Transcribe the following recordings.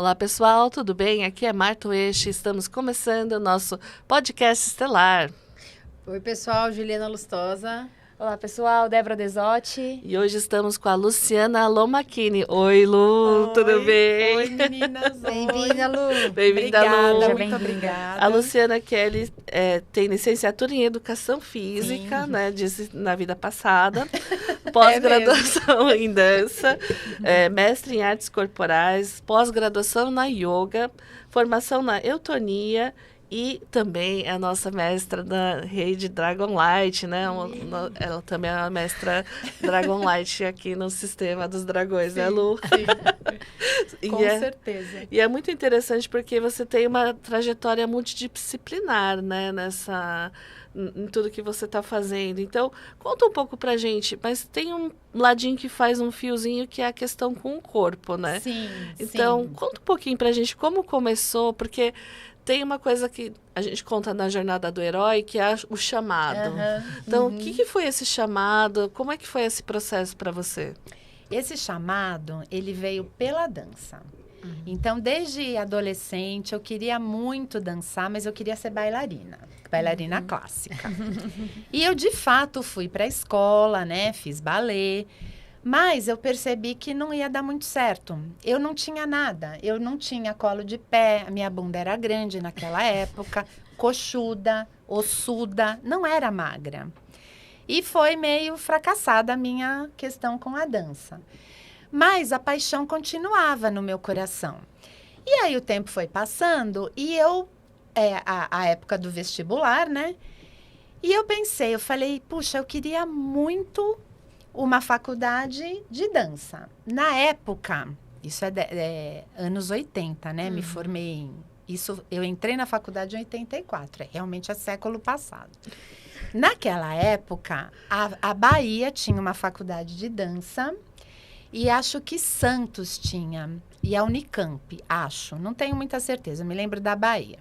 Olá, pessoal, tudo bem? Aqui é Marta Oeixe, estamos começando o nosso podcast estelar. Oi, pessoal, Juliana Lustosa. Olá, pessoal, Débora Desotti. E hoje estamos com a Luciana Lomachini. Oi, Lu, tudo bem? Oi, meninas. Bem-vinda, Lu. Bem-vinda, Lu. Muito bem-vinda. obrigada. A Luciana Kelly tem licenciatura em Educação Física, né, disse na vida passada, pós-graduação em dança, mestre em artes corporais, pós-graduação na yoga, formação na eutonia e também é a nossa mestra da rede Dragon Light, né? Ela também é a mestra Dragon Light aqui no sistema dos dragões, né, Lu? Sim, com certeza. E é muito interessante porque você tem uma trajetória multidisciplinar, né, em tudo que você está fazendo. Então, conta um pouco pra gente, mas tem um ladinho que faz um fiozinho que é a questão com o corpo, né? Sim, então, conta um pouquinho pra gente como começou, porque tem uma coisa que a gente conta na jornada do herói, que é o chamado. Então, o que foi esse chamado? Como é que foi esse processo para você? Esse chamado, ele veio pela dança. Então, desde adolescente, eu queria muito dançar, mas eu queria ser bailarina clássica. E eu, de fato, fui para a escola, né? Fiz balé. Mas eu percebi que não ia dar muito certo. Eu não tinha nada. Eu não tinha colo de pé. A minha bunda era grande naquela época. Coxuda, ossuda. Não era magra. E foi meio fracassada a minha questão com a dança. Mas a paixão continuava no meu coração. E aí o tempo foi passando e eu... a época do vestibular, né? E eu pensei, eu falei, puxa, eu queria muito... uma faculdade de dança. Na época, isso é anos 80, né? Me formei eu entrei na faculdade em 84, realmente é século passado. Naquela época, a Bahia tinha uma faculdade de dança e acho que Santos tinha, e a Unicamp, acho, não tenho muita certeza, me lembro da Bahia.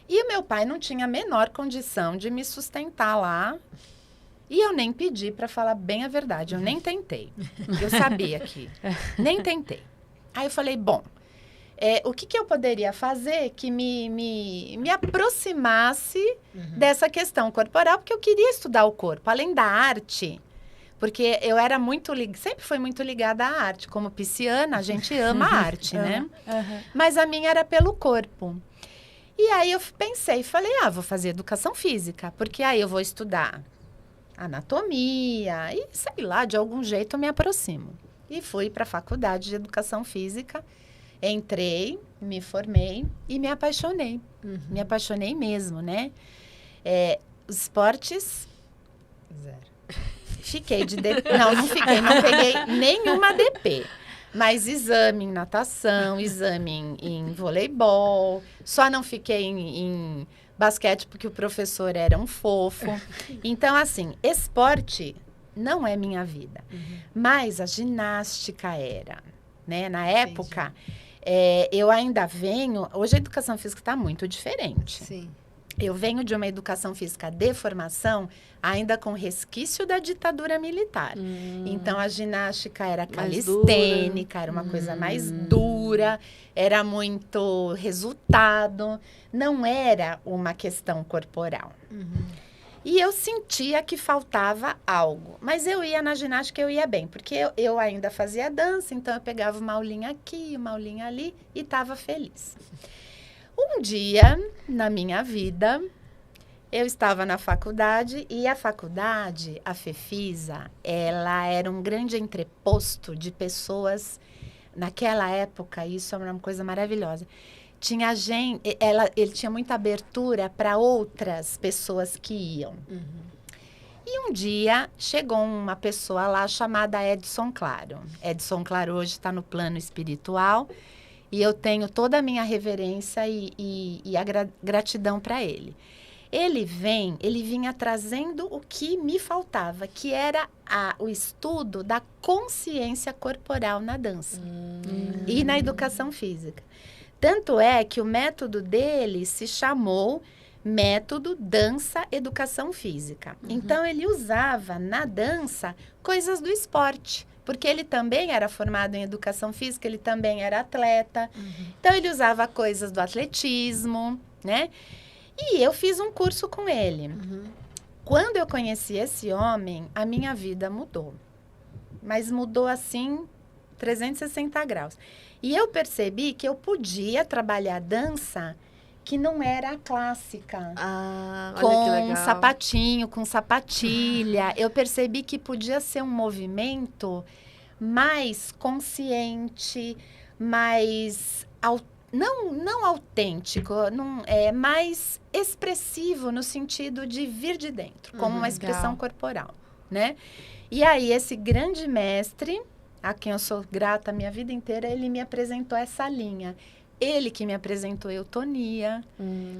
E o meu pai não tinha a menor condição de me sustentar lá. E eu nem pedi, para falar bem a verdade. Eu nem tentei. Eu sabia que... nem tentei. Aí eu falei, bom, o que eu poderia fazer que me aproximasse dessa questão corporal? Porque eu queria estudar o corpo, além da arte. Porque eu era sempre fui muito ligada à arte. Como pisciana, a gente ama a arte, né? Mas a minha era pelo corpo. E aí eu pensei, falei, vou fazer educação física. Porque aí eu vou estudar... anatomia, e sei lá, de algum jeito eu me aproximo. E fui para a faculdade de educação física, entrei, me formei e me apaixonei. Me apaixonei mesmo, né? Os esportes... zero. Fiquei de DP. Não fiquei, não peguei nenhuma DP. Mas exame em natação, exame em voleibol, só não fiquei em basquete porque o professor era um fofo. Então, assim, esporte não é minha vida. Mas a ginástica era, né? Na época, eu ainda venho... Hoje a educação física está muito diferente. Sim. Eu venho de uma educação física de formação ainda com resquício da ditadura militar. Então, a ginástica era calistênica, era uma coisa mais dura, era muito resultado, não era uma questão corporal. E eu sentia que faltava algo. Mas eu ia na ginástica, eu ia bem, porque eu ainda fazia dança, então eu pegava uma aulinha aqui, uma aulinha ali e estava feliz. Um dia, na minha vida, eu estava na faculdade e a faculdade, a FEFISA, ela era um grande entreposto de pessoas. Naquela época, isso era uma coisa maravilhosa. Tinha gente, ele tinha muita abertura para outras pessoas que iam. E um dia chegou uma pessoa lá chamada Edson Claro. Edson Claro hoje está no plano espiritual. E eu tenho toda a minha reverência e a gratidão para ele. Ele vinha trazendo o que me faltava, que era o estudo da consciência corporal na dança e na educação física. Tanto é que o método dele se chamou método dança, educação física. Então, ele usava na dança coisas do esporte, porque ele também era formado em educação física, ele também era atleta. Então, ele usava coisas do atletismo, né? E eu fiz um curso com ele. Quando eu conheci esse homem, a minha vida mudou. Mas mudou assim, 360 graus. E eu percebi que eu podia trabalhar dança que não era a clássica. Olha que Com legal. sapatinho, com sapatilha. Eu percebi que podia ser um movimento mais consciente, mais não autêntico, mais expressivo no sentido de vir de dentro, como uma expressão corporal, né? E aí, esse grande mestre, a quem eu sou grata a minha vida inteira, ele me apresentou essa linha. Ele que me apresentou eutonia,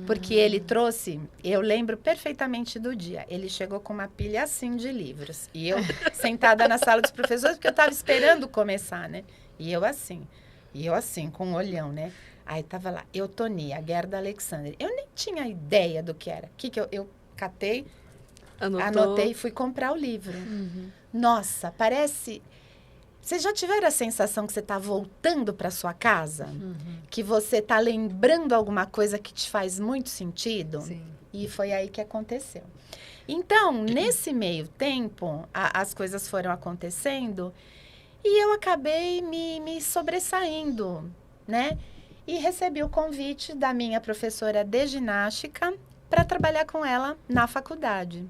porque ele trouxe, eu lembro perfeitamente do dia, ele chegou com uma pilha assim de livros, e eu sentada na sala dos professores, porque eu estava esperando começar, né? E eu assim, com um olhão, né? Aí tava lá, eutonia, Gerda Alexander. Eu nem tinha ideia do que era. Que eu catei, anotei e fui comprar o livro. Nossa, parece... Vocês já tiveram a sensação que você está voltando para sua casa? Que você está lembrando alguma coisa que te faz muito sentido? Sim. E foi aí que aconteceu. Então, nesse meio tempo, as coisas foram acontecendo e eu acabei me sobressaindo, né? E recebi o convite da minha professora de ginástica para trabalhar com ela na faculdade.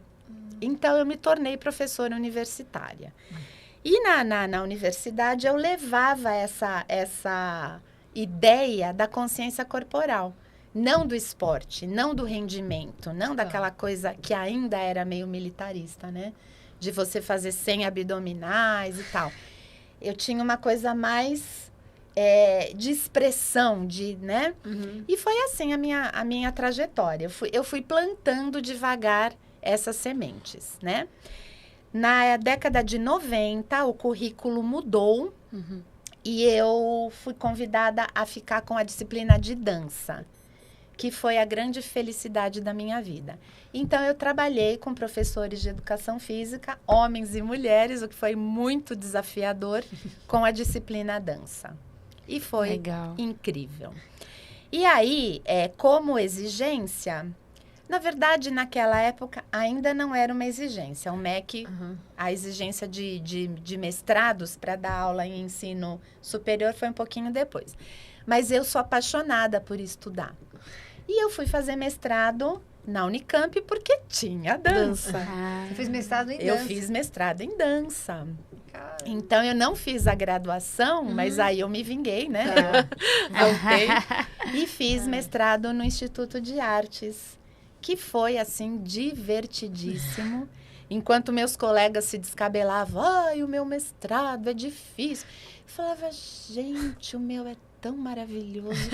Então, eu me tornei professora universitária. E na universidade eu levava essa ideia da consciência corporal. Não do esporte, não do rendimento, não daquela coisa que ainda era meio militarista, né? De você fazer 100 abdominais e tal. Eu tinha uma coisa mais de expressão, né? E foi assim a minha trajetória. Eu fui plantando devagar essas sementes, né? Na década de 90, o currículo mudou e eu fui convidada a ficar com a disciplina de dança, que foi a grande felicidade da minha vida. Então, eu trabalhei com professores de educação física, homens e mulheres, o que foi muito desafiador, com a disciplina dança. E foi incrível. E aí, como exigência... Na verdade, naquela época, ainda não era uma exigência. O MEC, a exigência de mestrados para dar aula em ensino superior foi um pouquinho depois. Mas eu sou apaixonada por estudar. E eu fui fazer mestrado na Unicamp porque tinha dança. Você fez mestrado em dança? Eu fiz mestrado em dança. Então, eu não fiz a graduação, mas aí eu me vinguei, né? Eu voltei e fiz mestrado no Instituto de Artes, que foi, assim, divertidíssimo. Enquanto meus colegas se descabelavam, ai, o meu mestrado é difícil. Eu falava, gente, o meu é tão maravilhoso.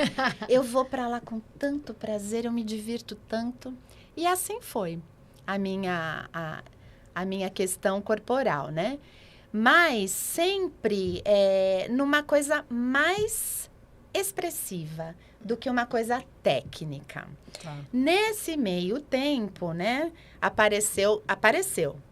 Eu vou para lá com tanto prazer, eu me divirto tanto. E assim foi a minha questão corporal, né? Mas sempre numa coisa mais expressiva do que uma coisa técnica. Nesse meio tempo, né, apareceu.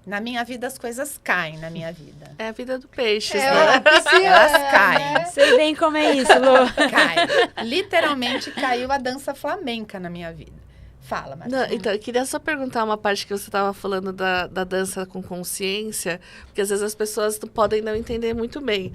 Na minha vida, as coisas caem na minha vida. É a vida do peixe, né? Elas caem. Sei bem como é isso, Lu. Cai. Literalmente caiu a dança flamenca na minha vida. Fala, Marcia. Então, eu queria só perguntar uma parte que você estava falando da dança com consciência, porque às vezes as pessoas podem não entender muito bem.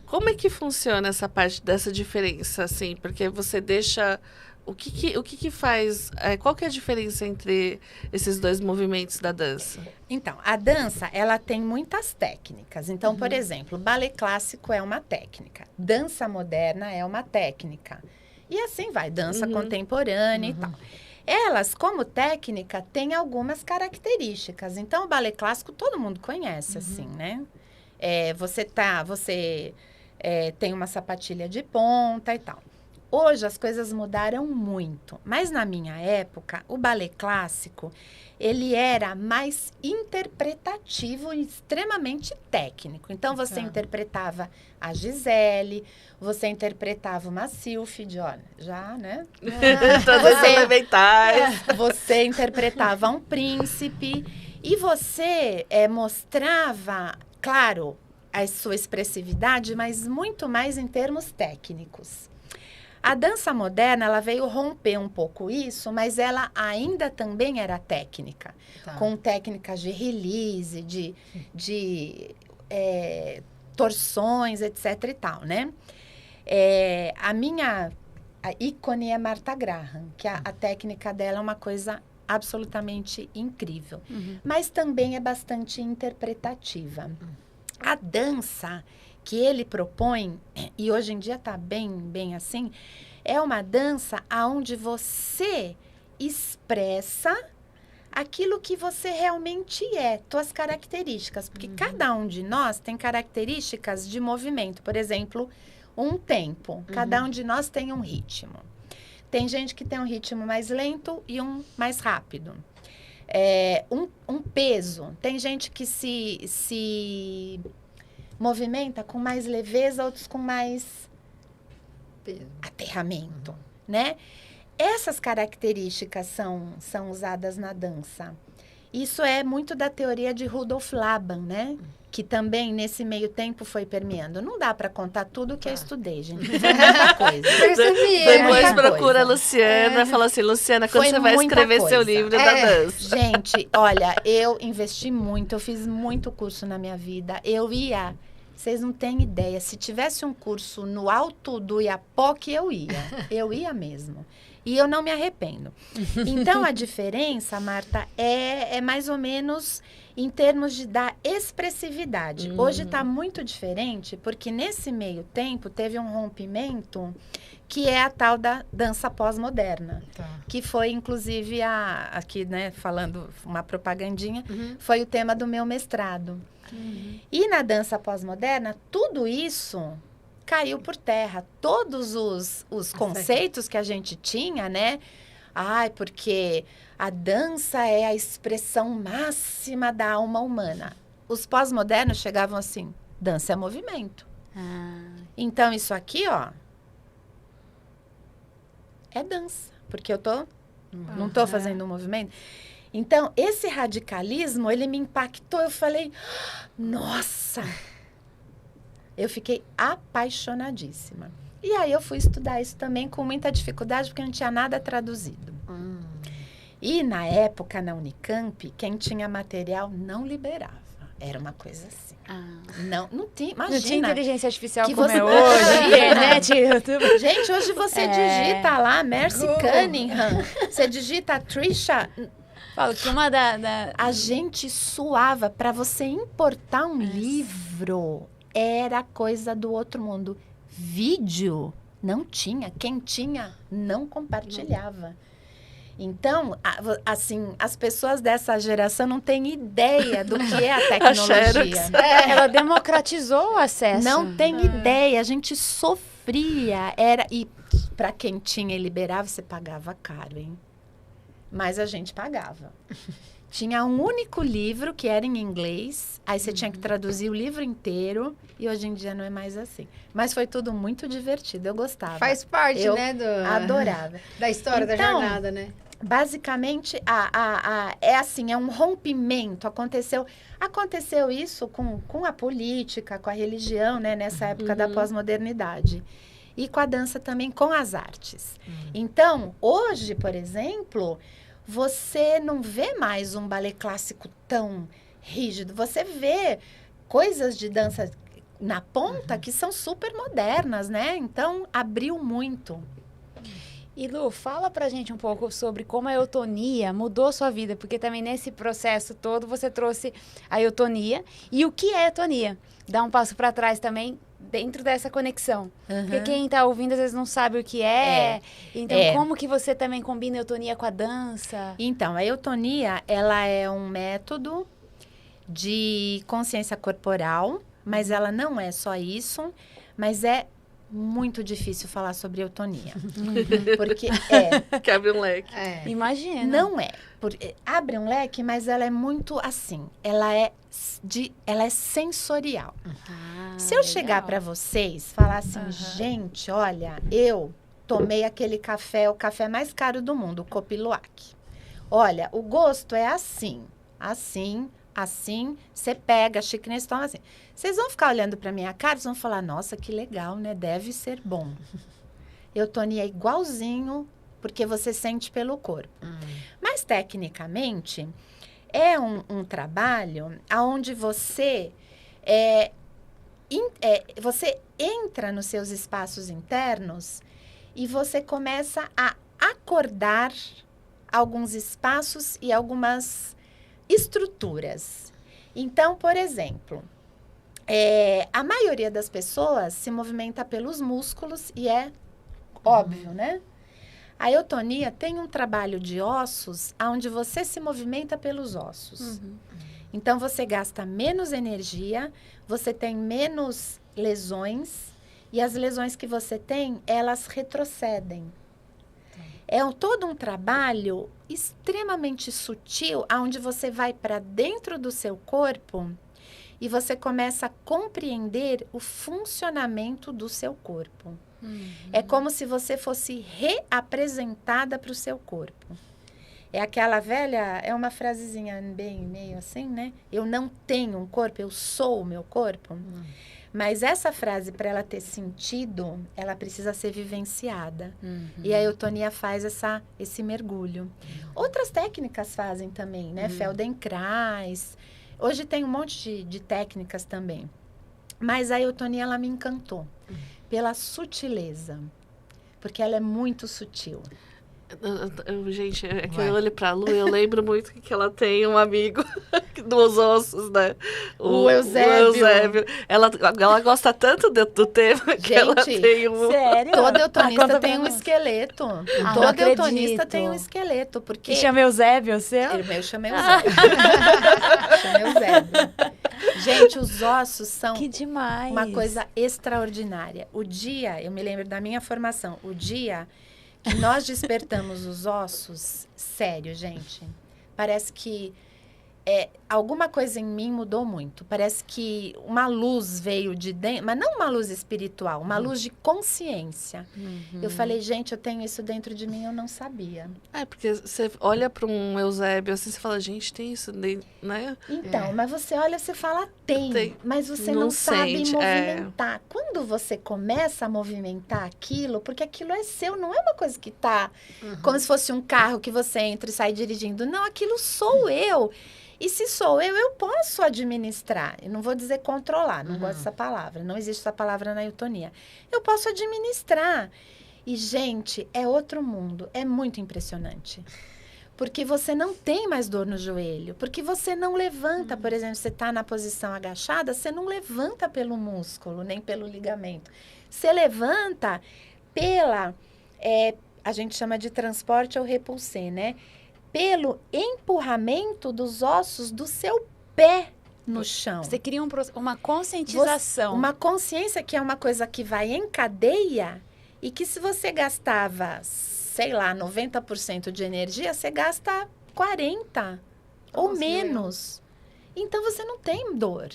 Como é que funciona essa parte dessa diferença, assim? Porque você deixa... O que faz... qual que é a diferença entre esses dois movimentos da dança? Então, a dança, ela tem muitas técnicas. Então, por exemplo, balé clássico é uma técnica. Dança moderna é uma técnica. E assim vai, dança contemporânea e tal. Elas, como técnica, têm algumas características. Então, o balé clássico todo mundo conhece, assim, né? Você tem uma sapatilha de ponta e tal. Hoje as coisas mudaram muito, mas na minha época, o balé clássico, ele era mais interpretativo e extremamente técnico. Então, você interpretava a Gisele, você interpretava uma Sílfide, olha, já, né? Todas elementais. Você interpretava um príncipe e você mostrava, claro, a sua expressividade, mas muito mais em termos técnicos. A dança moderna, ela veio romper um pouco isso, mas ela ainda também era técnica. Com técnicas de release, de torções, etc e tal, né? A ícone é Martha Graham, que a técnica dela é uma coisa absolutamente incrível. Mas também é bastante interpretativa. A dança que ele propõe, e hoje em dia está bem assim, é uma dança onde você expressa aquilo que você realmente é, suas características. Porque cada um de nós tem características de movimento. Por exemplo, um tempo. Cada um de nós tem um ritmo. Tem gente que tem um ritmo mais lento e um mais rápido. Um peso. Tem gente que se movimenta com mais leveza, outros com mais aterramento, né? Essas características são usadas na dança. Isso é muito da teoria de Rudolf Laban, né? Que também, nesse meio tempo, foi permeando. Não dá para contar tudo que eu estudei, gente. Foi muita coisa. Depois procura a Luciana, fala assim, Luciana, quando você vai escrever seu livro da dança? Gente, olha, eu investi muito, eu fiz muito curso na minha vida. Vocês não têm ideia. Se tivesse um curso no Alto do Iapoque, eu ia mesmo. E eu não me arrependo. Então, a diferença, Marta, é mais ou menos em termos da expressividade. Hoje está muito diferente, porque nesse meio tempo teve um rompimento que é a tal da dança pós-moderna. Que foi, inclusive, aqui, né, falando uma propagandinha, foi o tema do meu mestrado. E na dança pós-moderna, tudo isso caiu por terra. Todos os conceitos que a gente tinha, né? Porque a dança é a expressão máxima da alma humana. Os pós-modernos chegavam assim, dança é movimento. Então, isso aqui, ó, é dança. Porque eu não tô fazendo um movimento. Então, esse radicalismo, ele me impactou. Eu falei, nossa! Eu fiquei apaixonadíssima. E aí, eu fui estudar isso também com muita dificuldade, porque não tinha nada traduzido. E, na época, na Unicamp, quem tinha material não liberava. Era uma coisa assim. Não tinha, imagina. Não tinha inteligência artificial que como você é hoje, internet, YouTube. Gente, hoje você digita lá, Mercy Cunningham. Você digita Trisha... Falo que uma A gente suava. Para você importar um livro, era coisa do outro mundo. Vídeo não tinha. Quem tinha, não compartilhava. Então, assim, as pessoas dessa geração não têm ideia do que é a tecnologia. Ela democratizou o acesso. Não tem ideia. A gente sofria. E para quem tinha e liberava, você pagava caro, hein? Mas a gente pagava. Tinha um único livro que era em inglês, aí você tinha que traduzir o livro inteiro, e hoje em dia não é mais assim. Mas foi tudo muito divertido, eu gostava. Faz parte, né? Adorava. Da história, da jornada, né? Basicamente, é assim, é um rompimento. Aconteceu isso com a política, com a religião, né? Nessa época da pós-modernidade. E com a dança também, com as artes. Então, hoje, por exemplo, você não vê mais um balé clássico tão rígido. Você vê coisas de dança na ponta que são super modernas, né? Então, abriu muito. E Lu, fala pra gente um pouco sobre como a eutonia mudou sua vida, porque também nesse processo todo você trouxe a eutonia e o que é eutonia. Dá um passo para trás também dentro dessa conexão. Porque quem tá ouvindo às vezes não sabe o que é. Então, como que você também combina a eutonia com a dança? Então, a eutonia, ela é um método de consciência corporal, mas ela não é só isso, mas é muito difícil falar sobre eutonia. Porque Que abre um leque. Imagina. não é. Abre um leque, mas ela é muito assim. Ela é sensorial. Se eu chegar para vocês, falar assim, gente, olha, eu tomei aquele café, o café mais caro do mundo, o Copiluac. Olha, o gosto é assim, assim, assim, você pega a xícara e toma assim. Vocês vão ficar olhando para minha cara e vão falar, nossa, que legal, né? Deve ser bom. Eutonia é igualzinho, porque você sente pelo corpo. Mas, tecnicamente, é um trabalho onde você, você entra nos seus espaços internos e você começa a acordar alguns espaços e algumas estruturas. Então, por exemplo, a maioria das pessoas se movimenta pelos músculos e é óbvio, né? A eutonia tem um trabalho de ossos onde você se movimenta pelos ossos. Então, você gasta menos energia, você tem menos lesões e as lesões que você tem, elas retrocedem. É todo um trabalho extremamente sutil, onde você vai para dentro do seu corpo e você começa a compreender o funcionamento do seu corpo. É como se você fosse reapresentada para o seu corpo. É aquela velha, é uma frasezinha bem meio assim, né? Eu não tenho um corpo, eu sou o meu corpo. Mas essa frase, para ela ter sentido, ela precisa ser vivenciada. E a eutonia faz esse mergulho. Outras técnicas fazem também, né? Feldenkrais. Hoje tem um monte de técnicas também. Mas a eutonia, ela me encantou. Pela sutileza. Porque ela é muito sutil. Gente, é que eu olho pra Lu e eu lembro muito que ela tem um amigo dos ossos, né? O Eusébio. Ela gosta tanto do tema que ela tem um... Sério? Todo eutonista Conta tem pra um nós. esqueleto. não Todo eutonista acredito. tem um esqueleto. Porque Que chama Eusébio, o seu? Eu chamei Eusébio. Chamei Eusébio. Gente, os ossos são Que demais. uma coisa extraordinária. O dia, eu me lembro da minha formação, o dia que nós despertamos os ossos, sério, gente, parece que alguma coisa em mim mudou muito. Parece que uma luz veio de dentro, mas não uma luz espiritual, uma luz de consciência. Eu falei, gente, eu tenho isso dentro de mim, eu não sabia. Porque você olha para um Eusébio assim, você fala, gente, tem isso, né? Então, mas você olha, você fala, tem, mas você não sabe sente, movimentar. Quando você começa a movimentar aquilo, porque aquilo é seu, não é uma coisa que tá como se fosse um carro que você entra e sai dirigindo. Não, aquilo sou eu. E se sou eu posso administrar. Eu não vou dizer controlar, não gosto dessa palavra. Não existe essa palavra na eutonia. Eu posso administrar. E, gente, é outro mundo. É muito impressionante. Porque você não tem mais dor no joelho. Porque você não levanta, por exemplo, você está na posição agachada, você não levanta pelo músculo, nem pelo ligamento. Você levanta pela... a gente chama de transporte ou repulsé, né? Pelo empurramento dos ossos do seu pé no chão. Você cria uma conscientização. Uma consciência que é uma coisa que vai em cadeia e que se você gastava, sei lá, 90% de energia, você gasta 40% ou menos. Então, você não tem dor.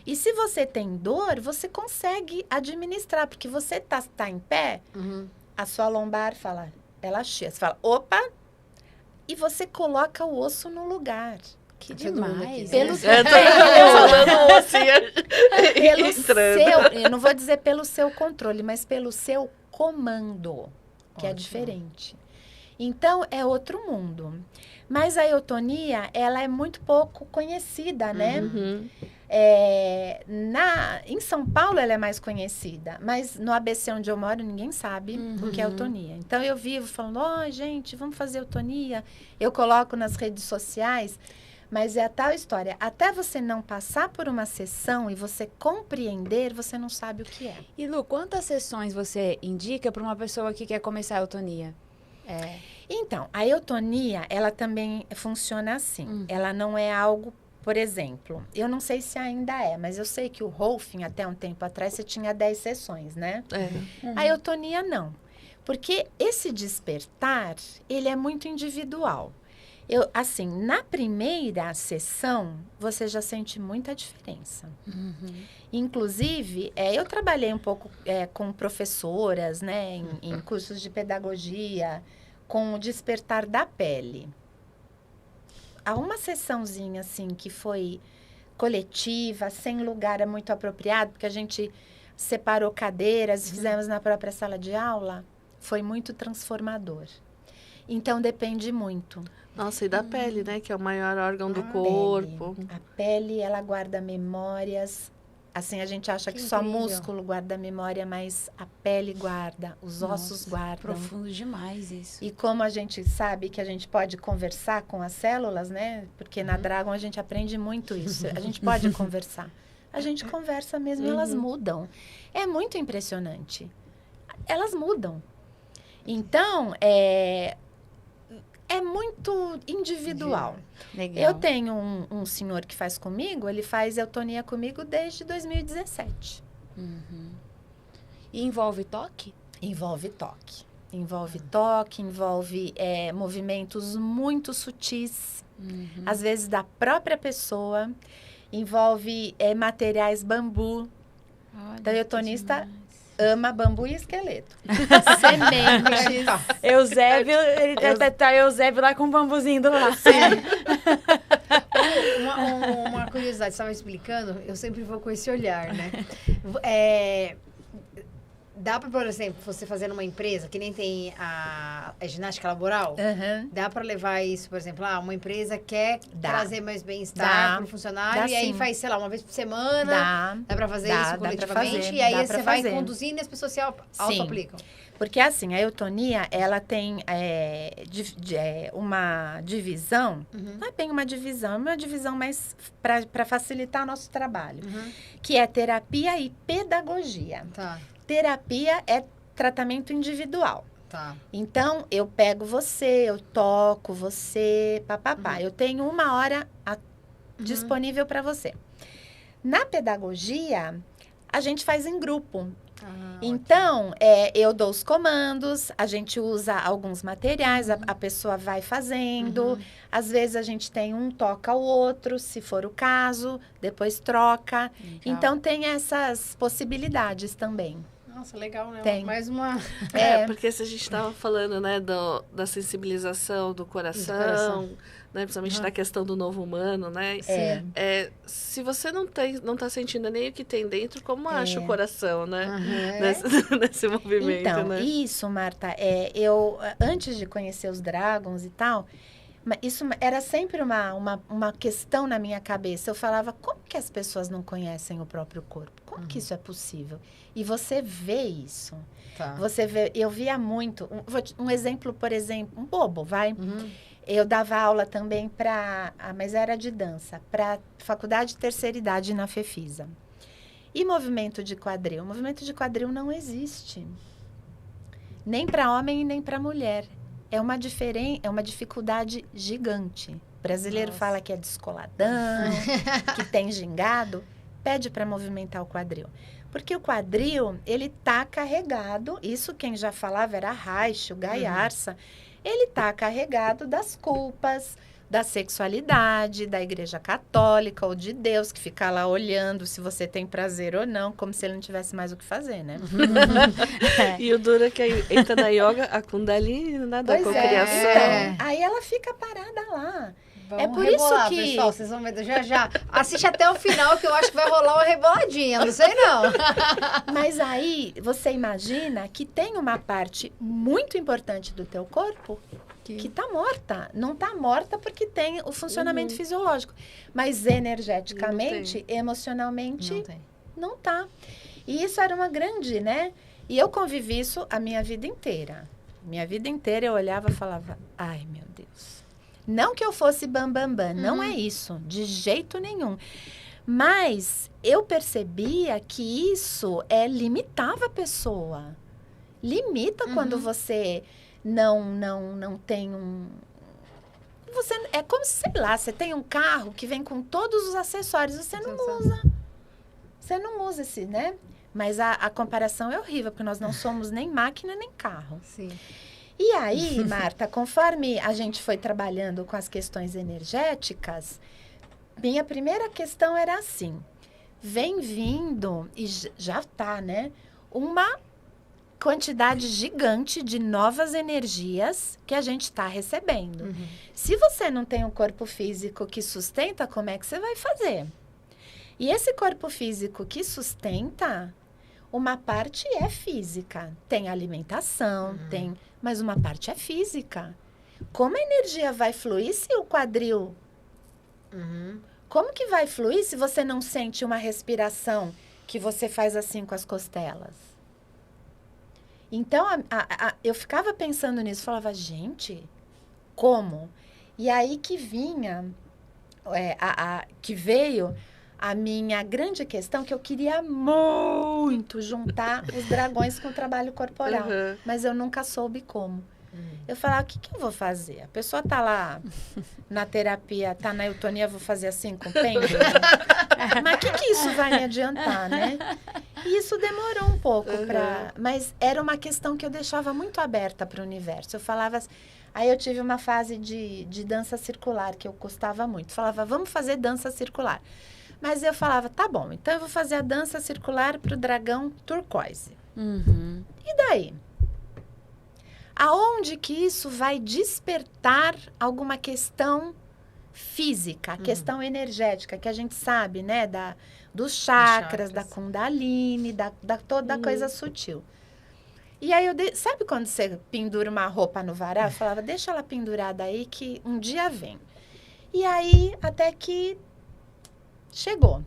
E se você tem dor, você consegue administrar, porque você tá em pé, a sua lombar fala, relaxa. Você fala, opa! E você coloca o osso no lugar. Que demais. Pelo seu, eu não vou dizer pelo seu controle, mas pelo seu comando, que é diferente. Então, é outro mundo. Mas a eutonia, ela é muito pouco conhecida, né? Em São Paulo, ela é mais conhecida. Mas no ABC, onde eu moro, ninguém sabe o que é eutonia. Então, eu vivo falando, gente, vamos fazer eutonia. Eu coloco nas redes sociais. Mas é a tal história. Até você não passar por uma sessão e você compreender, você não sabe o que é. E, Lu, quantas sessões você indica para uma pessoa que quer começar a eutonia? Então, a eutonia, ela também funciona assim. Ela não é algo Por exemplo, eu não sei se ainda é, mas eu sei que o Rolfing, até um tempo atrás, você tinha 10 sessões, né? A eutonia, não. Porque esse despertar, ele é muito individual. Assim, na primeira sessão, você já sente muita diferença. Inclusive, eu trabalhei um pouco com professoras, né, em cursos de pedagogia, com o despertar da pele. Há uma sessãozinha, assim, que foi coletiva, sem lugar muito apropriado, porque a gente separou cadeiras, fizemos na própria sala de aula, foi muito transformador. Então, depende muito. Nossa, e da pele, né? Que é o maior órgão do corpo. A pele, ela guarda memórias. Assim, a gente acha que só músculo guarda memória, mas a pele guarda, os ossos guardam. Profundo demais isso. E como a gente sabe que a gente pode conversar com as células, né? Porque na Dragon a gente aprende muito isso. A gente pode conversar. A gente conversa mesmo e elas mudam. É muito impressionante. Elas mudam. Então, é muito individual. Legal. Eu tenho um senhor que faz comigo, ele faz eutonia comigo desde 2017. E envolve toque? Envolve toque. Envolve movimentos muito sutis, às vezes da própria pessoa. Envolve materiais bambu. Olha, Então, o eutonista demais. ama bambu e esqueleto. Sementes. Eusébio, ele tá Eusébio lá com um bambuzinho do lado. Uma curiosidade, você estava explicando, eu sempre vou com esse olhar, né? Dá para, por exemplo, você fazer numa empresa que nem tem a ginástica laboral, dá para levar isso, por exemplo, uma empresa quer trazer mais bem-estar para o funcionário e aí faz, sei lá, uma vez por semana, dá para fazer isso coletivamente e aí você vai conduzindo e as pessoas se auto-aplicam. Porque assim, a eutonia, ela tem uma divisão, não é bem uma divisão, é uma divisão mais para facilitar nosso trabalho, que é terapia e pedagogia. Tá. Terapia é tratamento individual. Tá. Então, eu pego você, eu toco você, papapá. Eu tenho 1 hora disponível para você. Na pedagogia, a gente faz em grupo. Então, eu dou os comandos, a gente usa alguns materiais, a pessoa vai fazendo. Às vezes, a gente tem um toca o outro, se for o caso, depois troca. Legal. Então, tem essas possibilidades também. Nossa, legal, né? Tem. Mais uma... Porque se a gente estava falando, né, da sensibilização do coração, né, principalmente da questão do novo humano, né? Se você não está sentindo nem o que tem dentro, como acha o coração, né? Nesse movimento, então, né? Isso, Marta, eu, antes de conhecer os Dragons e tal, isso era sempre uma questão na minha cabeça. Eu falava, como que as pessoas não conhecem o próprio corpo? Como que isso é possível? E você vê isso. Tá. Você vê, eu via muito. Um exemplo, por exemplo, um bobo, vai. Eu dava aula também mas era de dança, para Faculdade de Terceira Idade na Fefisa. E movimento de quadril? Movimento de quadril não existe. Nem para homem e nem para mulher. É uma dificuldade gigante. O brasileiro fala que é descoladão, que tem gingado. Pede para movimentar o quadril. Porque o quadril, ele tá carregado, isso quem já falava era Reich, o Gaiarsa, ele tá carregado das culpas, da sexualidade, da Igreja Católica ou de Deus, que fica lá olhando se você tem prazer ou não, como se ele não tivesse mais o que fazer, né? E o duro é que aí entra na yoga, a Kundalini, né, da cocriação. Aí ela fica parada lá. Vamos é por rebolar, isso que... pessoal, vocês vão ver já. Assiste até o final que eu acho que vai rolar uma reboladinha, não sei não. Mas aí, você imagina que tem uma parte muito importante do teu corpo que tá morta. Não tá morta porque tem o funcionamento fisiológico. Mas energeticamente, emocionalmente, não tá. E isso era uma grande, né? E eu convivi isso a minha vida inteira. Minha vida inteira eu olhava e falava, ai, meu Deus. Não que eu fosse bambambam, não é isso, de jeito nenhum. Mas eu percebia que isso limitava a pessoa. Limita quando você não tem é como, sei lá, você tem um carro que vem com todos os acessórios, você não usa. Você não usa esse, né? Mas a comparação é horrível, porque nós não somos nem máquina, nem carro. Sim. E aí, Marta, conforme a gente foi trabalhando com as questões energéticas, minha primeira questão era assim, vem vindo, e já tá, né? Uma quantidade gigante de novas energias que a gente está recebendo. Uhum. Se você não tem um corpo físico que sustenta, como é que você vai fazer? E esse corpo físico que sustenta, uma parte é física. Tem alimentação, tem... Mas uma parte é física. Como a energia vai fluir se o quadril... Como que vai fluir se você não sente uma respiração que você faz assim com as costelas? Então, eu ficava pensando nisso, falava, gente, como? E aí que vinha, que veio a minha grande questão, que eu queria muito juntar os dragões com o trabalho corporal, mas eu nunca soube como. Eu falava, o que eu vou fazer? A pessoa tá lá na terapia, tá na eutonia, vou fazer assim com o pêndulo? Mas o que isso vai me adiantar, né? E isso demorou um pouco mas era uma questão que eu deixava muito aberta para o universo. Eu falava... Aí eu tive uma fase de dança circular, que eu gostava muito. Falava, vamos fazer dança circular. Mas eu falava, tá bom, então eu vou fazer a dança circular para o dragão turquoise. E daí? Aonde que isso vai despertar alguma questão física, questão energética, que a gente sabe, né? Dos chakras, da kundalini, da toda a coisa sutil. E aí, sabe quando você pendura uma roupa no varal? Eu falava, deixa ela pendurada aí que um dia vem. E aí, até que chegou.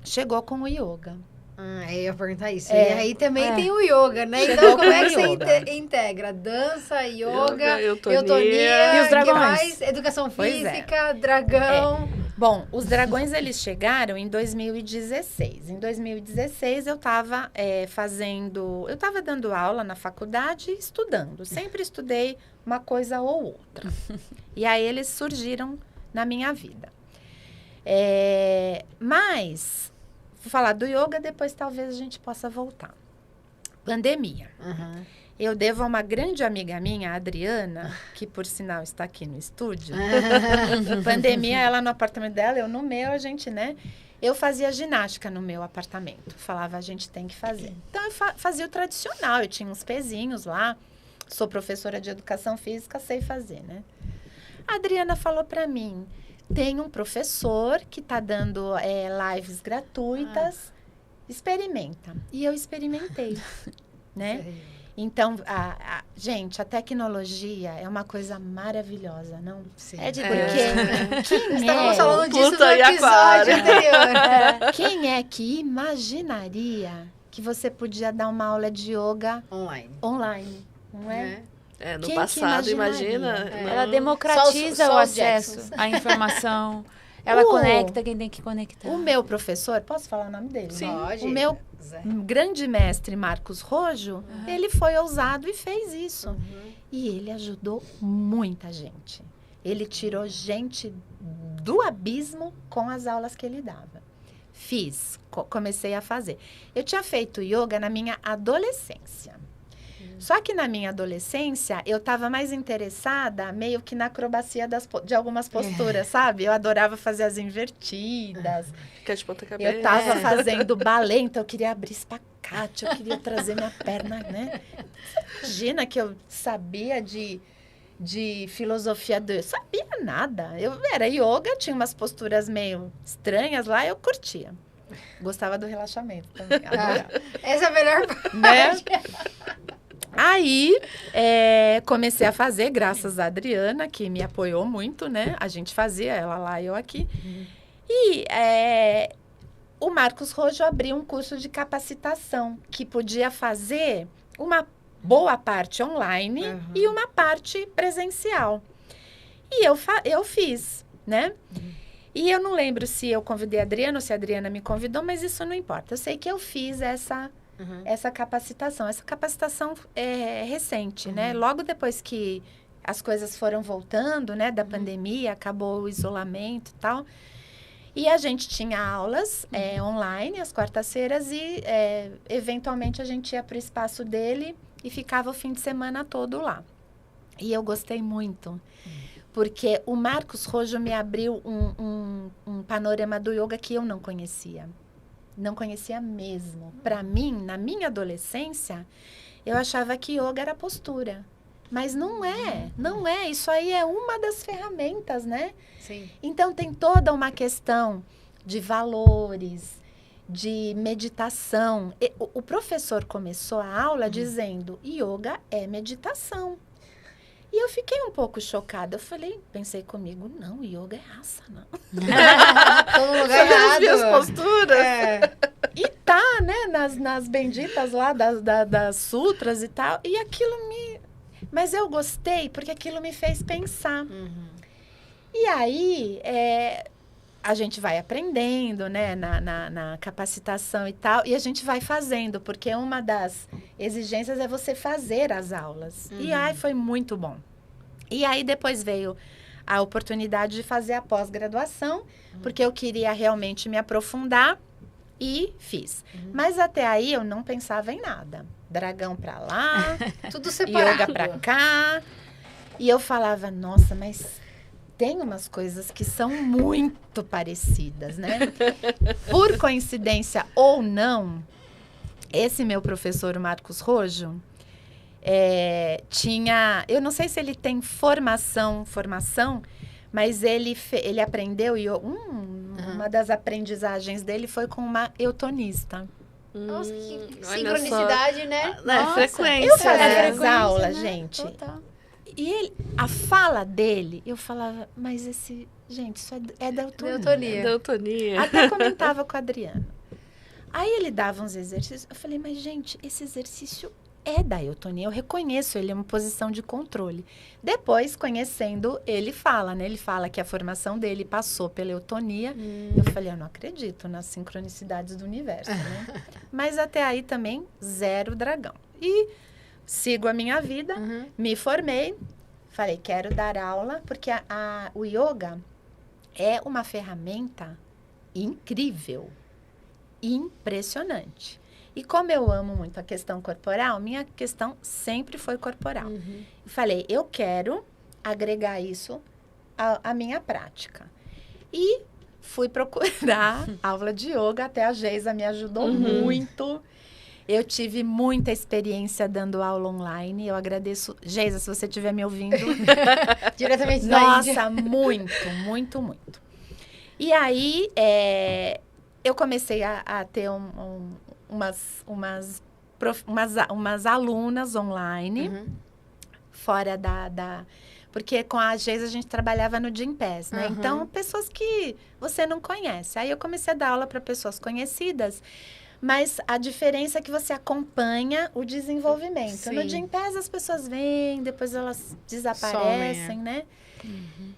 Chegou com o yoga. Eu ia perguntar isso. E aí também tem o yoga, né? Então, como é que você integra? Dança, yoga, eutonia, e os dragões. Educação física, dragão. Bom, os dragões, eles chegaram em 2016. Em 2016, eu estava eu estava dando aula na faculdade e estudando. Sempre estudei uma coisa ou outra. E aí, eles surgiram na minha vida. Mas... Vou falar do yoga, depois talvez a gente possa voltar. Pandemia. Eu devo a uma grande amiga minha, a Adriana, que por sinal está aqui no estúdio. Pandemia, ela no apartamento dela, eu no meu, a gente, né? Eu fazia ginástica no meu apartamento. Falava, a gente tem que fazer. Então, eu fazia o tradicional. Eu tinha uns pezinhos lá. Sou professora de educação física, sei fazer, né? A Adriana falou para mim... Tem um professor que está dando lives gratuitas. Experimenta. E eu experimentei, né? Então, gente, a tecnologia é uma coisa maravilhosa, não? Sim. É de Quem Estávamos falando disso no episódio anterior. Quem é que imaginaria que você podia dar uma aula de yoga online, não é? No passado, imagina. Ela democratiza o acesso à informação. Ela conecta quem tem que conectar. O meu professor, posso falar o nome dele? Sim, pode. O meu grande mestre, Marcos Rojo, ele foi ousado e fez isso. E ele ajudou muita gente. Ele tirou gente do abismo com as aulas que ele dava. Comecei a fazer. Eu tinha feito yoga na minha adolescência. Só que na minha adolescência, eu estava mais interessada meio que na acrobacia de algumas posturas, sabe? Eu adorava fazer as invertidas. Ficar de ponta cabeça. Eu estava fazendo balé, então eu queria abrir espacate, eu queria trazer minha perna, né? Imagina que eu sabia de filosofia eu sabia nada. Eu era yoga, tinha umas posturas meio estranhas lá, eu curtia. Gostava do relaxamento também, adorava. Essa é a melhor parte. Né? Aí, comecei a fazer, graças a Adriana, que me apoiou muito, né? A gente fazia, ela lá e eu aqui. E o Marcos Rojo abriu um curso de capacitação, que podia fazer uma boa parte online e uma parte presencial. E eu fiz, né? E eu não lembro se eu convidei a Adriana ou se a Adriana me convidou, mas isso não importa. Eu sei que eu fiz essa capacitação. Essa capacitação é recente, né? Logo depois que as coisas foram voltando, né, da pandemia, acabou o isolamento e tal. E a gente tinha aulas online, às quartas-feiras, e eventualmente a gente ia para o espaço dele e ficava o fim de semana todo lá. E eu gostei muito, porque o Marcos Rojo me abriu um panorama do yoga que eu não conhecia. Não conhecia mesmo. Para mim, na minha adolescência, eu achava que yoga era postura. Mas não é, não é. Isso aí é uma das ferramentas, né? Sim. Então, tem toda uma questão de valores, de meditação. O professor começou a aula dizendo, yoga é meditação. E eu fiquei um pouco chocada. Eu pensei comigo, não, yoga é asana. Tô no lugar errado. As posturas. E tá, né, nas benditas lá das sutras e tal. E aquilo Mas eu gostei porque aquilo me fez pensar. E aí, a gente vai aprendendo, né, na capacitação e tal, e a gente vai fazendo, porque uma das exigências é você fazer as aulas. E aí foi muito bom. E aí depois veio a oportunidade de fazer a pós-graduação, porque eu queria realmente me aprofundar e fiz. Mas até aí eu não pensava em nada. Dragão pra lá, tudo separado. Yoga pra cá. E eu falava, nossa, mas tem umas coisas que são muito parecidas, né? Por coincidência ou não, esse meu professor, o Marcos Rojo, tinha... Eu não sei se ele tem formação, mas ele aprendeu... Uma das aprendizagens dele foi com uma eutonista. Nossa, que sincronicidade, né? Nossa, frequência. Eu fazia as aulas, né? gente. Total. E a fala dele, eu falava, mas gente, isso é da eutonia. Deutonia. Até comentava com a Adriana. Aí ele dava uns exercícios, eu falei, mas gente, esse exercício é da eutonia, eu reconheço, ele é uma posição de controle. Depois, conhecendo, ele fala, né? Ele fala que a formação dele passou pela eutonia. Eu falei, eu não acredito nas sincronicidades do universo, né? Mas até aí também, zero dragão. E sigo a minha vida, me formei, falei, quero dar aula, porque o yoga é uma ferramenta incrível, impressionante. E como eu amo muito a questão corporal, minha questão sempre foi corporal. Falei, eu quero agregar isso à minha prática. E fui procurar aula de yoga, até a Geisa me ajudou muito. Eu tive muita experiência dando aula online. Eu agradeço. Geisa, se você estiver me ouvindo. Diretamente da Índia. Nossa, muito, muito, muito. E aí, eu comecei a ter umas alunas online, fora porque com a Geisa a gente trabalhava no Gympass, né? Então, pessoas que você não conhece. Aí eu comecei a dar aula para pessoas conhecidas, mas a diferença é que você acompanha o desenvolvimento. Sim. No Gympass as pessoas vêm, depois elas desaparecem, né?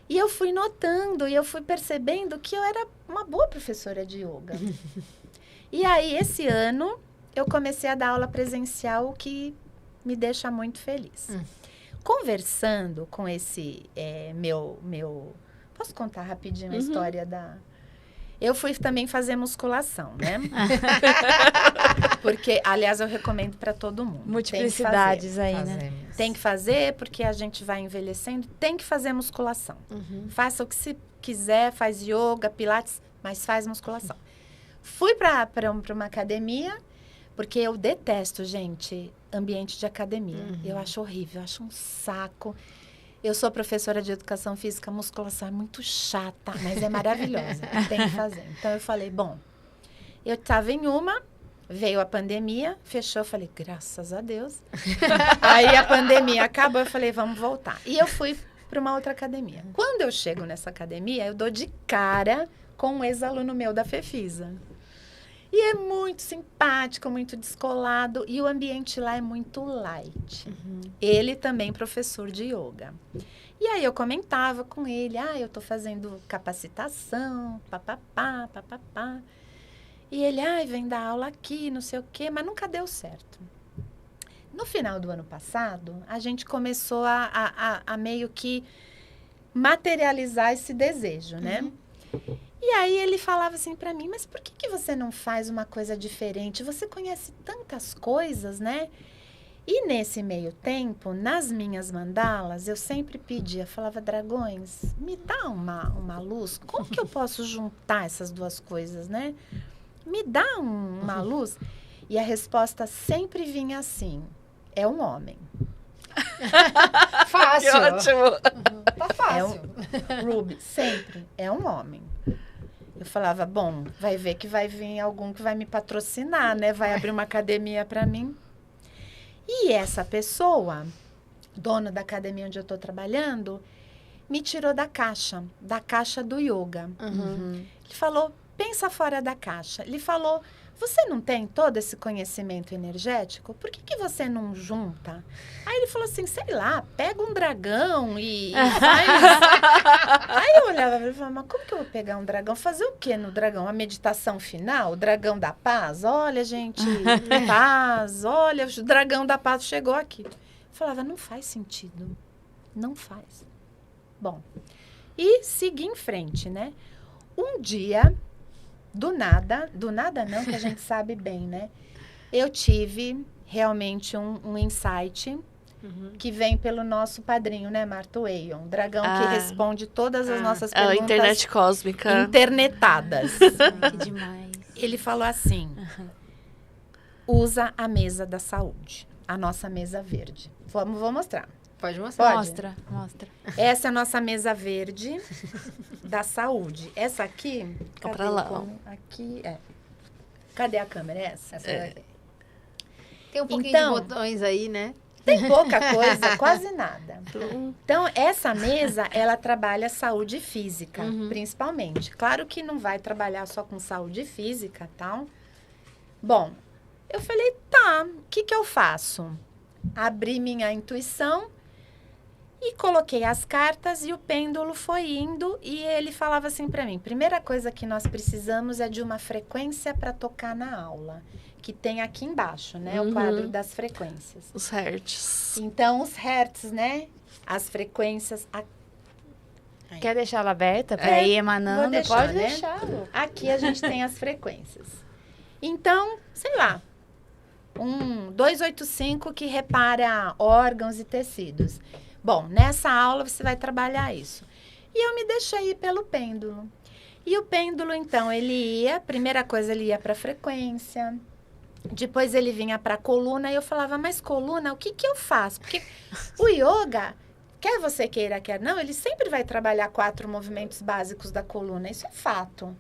E eu fui notando, e eu fui percebendo que eu era uma boa professora de yoga. E aí, esse ano, eu comecei a dar aula presencial, o que me deixa muito feliz. Conversando com esse meu... Posso contar rapidinho a história da... Eu fui também fazer musculação, né? Porque, aliás, eu recomendo para todo mundo. Multiplicidades aí, né? Tem que fazer, porque a gente vai envelhecendo. Tem que fazer musculação. Faça o que se quiser, faz yoga, pilates, mas faz musculação. Fui para uma academia, porque eu detesto, gente, ambiente de academia. Eu acho horrível, eu acho um saco. Eu sou professora de educação física, musculação é muito chata, mas é maravilhosa. Tem que fazer. Então, eu falei, bom, eu estava em uma, veio a pandemia, fechou, eu falei, graças a Deus. Aí a pandemia acabou, eu falei, vamos voltar. E eu fui para uma outra academia. Quando eu chego nessa academia, eu dou de cara com um ex-aluno meu da Fefisa. E é muito simpático, muito descolado. E o ambiente lá é muito light. Ele também professor de yoga. E aí eu comentava com ele, eu tô fazendo capacitação, papapá, papapá. E ele, vem dar aula aqui, não sei o quê, mas nunca deu certo. No final do ano passado, a gente começou a meio que materializar esse desejo, né? E aí ele falava assim para mim, mas por que você não faz uma coisa diferente? Você conhece tantas coisas, né? E nesse meio tempo, nas minhas mandalas, eu sempre pedia, falava, dragões, me dá uma luz? Como que eu posso juntar essas duas coisas, né? Me dá uma luz? E a resposta sempre vinha assim, é um homem. Fácil. Que ótimo. Tá fácil. Ruby, sempre, é um homem. Eu falava, bom, vai ver que vai vir algum que vai me patrocinar, né? Vai abrir uma academia para mim. E essa pessoa, dona da academia onde eu estou trabalhando, me tirou da caixa do yoga. Ele falou, pensa fora da caixa. Ele falou, você não tem todo esse conhecimento energético? Por que você não junta? Aí ele falou assim, sei lá, pega um dragão e faz. Aí eu olhava e falava, mas como que eu vou pegar um dragão? Fazer o quê no dragão? A meditação final? O dragão da paz? Olha, gente, paz, olha, o dragão da paz chegou aqui. Eu falava, não faz sentido. Não faz. Bom, e segui em frente, né? Um dia... Do nada não, que a gente sabe bem, né? Eu tive realmente um insight que vem pelo nosso padrinho, né, Marto Eion, dragão que responde todas as nossas perguntas. A internet cósmica. Internetadas. Que demais. Ele falou assim, usa a mesa da saúde, a nossa mesa verde. Vou mostrar. Pode mostrar. Mostra. Essa é a nossa mesa verde da saúde. Essa aqui... Pra lá. Aqui, Cadê a câmera? Essa? Tem um pouquinho de botões aí, né? Tem pouca coisa, quase nada. Então, essa mesa, ela trabalha saúde física, principalmente. Claro que não vai trabalhar só com saúde física, tal. Bom, eu falei, tá, o que eu faço? Abri minha intuição e coloquei as cartas e o pêndulo foi indo e ele falava assim para mim, primeira coisa que nós precisamos é de uma frequência para tocar na aula, que tem aqui embaixo, né, o quadro das frequências. Os hertz. Então, os hertz, né, as frequências... Quer deixar ela aberta para ir emanando? Deixar, Pode né? deixar. Aqui a gente tem as frequências. Então, sei lá, 285 que repara órgãos e tecidos. Bom, nessa aula você vai trabalhar isso. E eu me deixei ir pelo pêndulo. E o pêndulo, então, ele ia, primeira coisa, ele ia para a frequência, depois ele vinha para a coluna, e eu falava, mas coluna, o que eu faço? Porque o yoga, quer você queira, quer não, ele sempre vai trabalhar 4 movimentos básicos da coluna, isso é fato.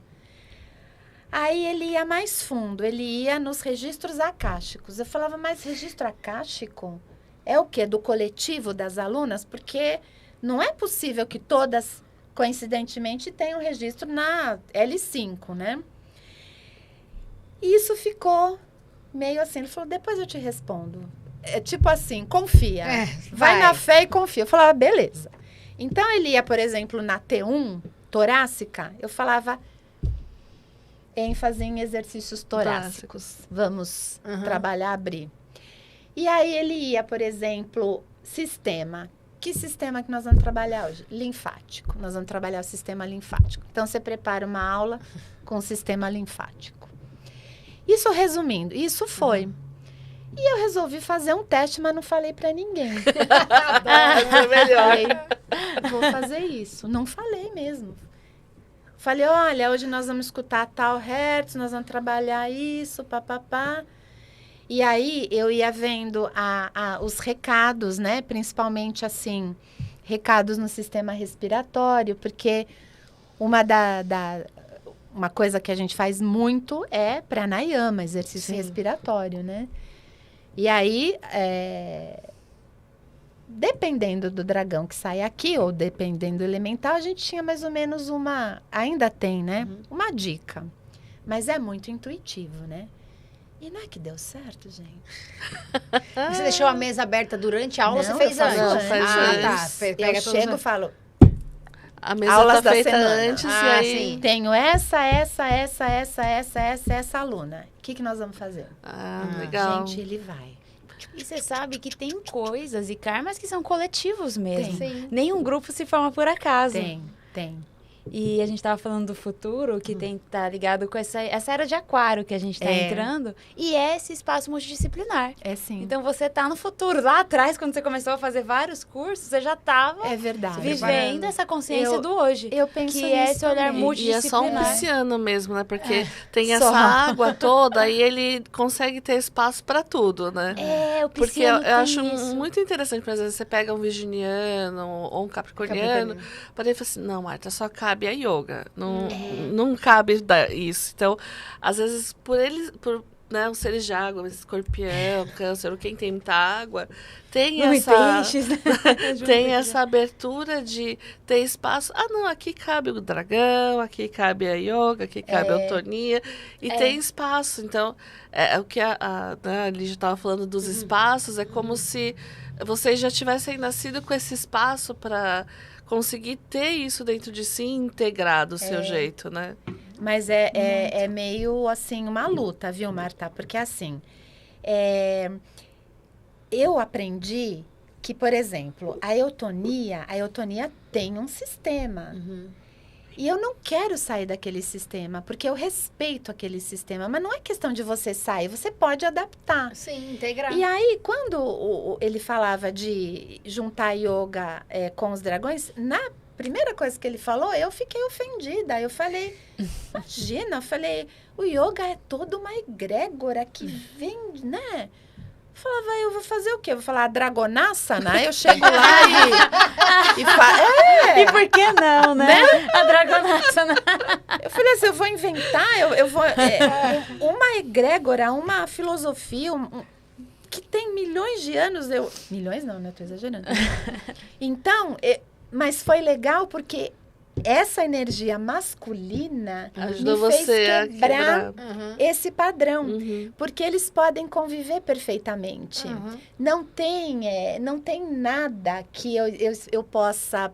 Aí ele ia mais fundo, ele ia nos registros akáshicos. Eu falava, mas registro akáshico é o quê? Do coletivo das alunas? Porque não é possível que todas, coincidentemente, tenham registro na L5, né? E isso ficou meio assim. Ele falou, depois eu te respondo. É tipo assim, confia. Vai na fé e confia. Eu falava, beleza. Então, ele ia, por exemplo, na T1, torácica, eu falava... ênfase em exercícios torácicos. Vamos trabalhar, abrir. E aí ele ia, por exemplo, sistema. Que sistema que nós vamos trabalhar hoje? Linfático. Nós vamos trabalhar o sistema linfático. Então, você prepara uma aula com o sistema linfático. Isso resumindo, isso foi. E eu resolvi fazer um teste, mas não falei para ninguém. É melhor. Falei, vou fazer isso. Não falei mesmo. Falei, olha, hoje nós vamos escutar tal hertz, nós vamos trabalhar isso, papapá. E aí, eu ia vendo os recados, né? Principalmente, assim, recados no sistema respiratório, porque uma coisa que a gente faz muito é pranayama, exercício respiratório, né? E aí, dependendo do dragão que sai aqui, ou dependendo do elemental, a gente tinha mais ou menos ainda tem, né? Uma dica. Mas é muito intuitivo, né? E não é que deu certo, gente. Você deixou a mesa aberta durante a aula, Não, você fez eu faço antes? antes. Tá. Eu chego e falo... A mesa aulas tá da feita semana. antes e aí... Sim. Tenho essa aluna. O que nós vamos fazer? Legal. Gente, ele vai. E você sabe que tem coisas e karmas que são coletivos mesmo. Sim. Nenhum grupo se forma por acaso. Tem. E a gente estava falando do futuro, que tá ligado com essa era de aquário que a gente está entrando. E é esse espaço multidisciplinar. É sim. Então, você tá no futuro. Lá atrás, quando você começou a fazer vários cursos, você já estava vivendo essa consciência do hoje. Eu penso que é esse olhar E é multidisciplinar. só um pisciano mesmo, né? Porque tem essa água toda e ele consegue ter espaço para tudo, né? O Porque pisciano eu acho isso. muito interessante, por exemplo, você pega um virginiano ou um capricorniano, para ele falar assim, não, Marta, só cabe a yoga, não cabe isso. Então, às vezes, por né, os seres de água, escorpião, câncer, ou quem tem muita água, tem tem essa abertura de ter espaço. Ah, não, aqui cabe o dragão, aqui cabe a yoga, aqui cabe a autonia, e tem espaço. Então, o que a Lígia estava falando dos espaços, é como se vocês já tivessem nascido com esse espaço para conseguir ter isso dentro de si, integrar do seu jeito, né? Mas é meio, assim, uma luta, viu, Marta? Porque, assim, eu aprendi que, por exemplo, a eutonia tem um sistema. E eu não quero sair daquele sistema, porque eu respeito aquele sistema. Mas não é questão de você sair, você pode adaptar. Sim, integrar. E aí, quando ele falava de juntar yoga com os dragões, na primeira coisa que ele falou, eu fiquei ofendida. Eu falei, imagina, o yoga é toda uma egrégora que vem, né? Eu falava, eu vou fazer o quê? Eu vou falar Dragonasana? Eu chego lá e falo, E por que não, né? A Dragonasana. Eu falei assim, eu vou inventar, eu vou... uma egrégora, uma filosofia, que tem milhões de anos, milhões não, né? Eu tô exagerando. Então, mas foi legal porque essa energia masculina ajudou me fez você a quebrar esse padrão. Porque eles podem conviver perfeitamente. Não tem nada que eu possa...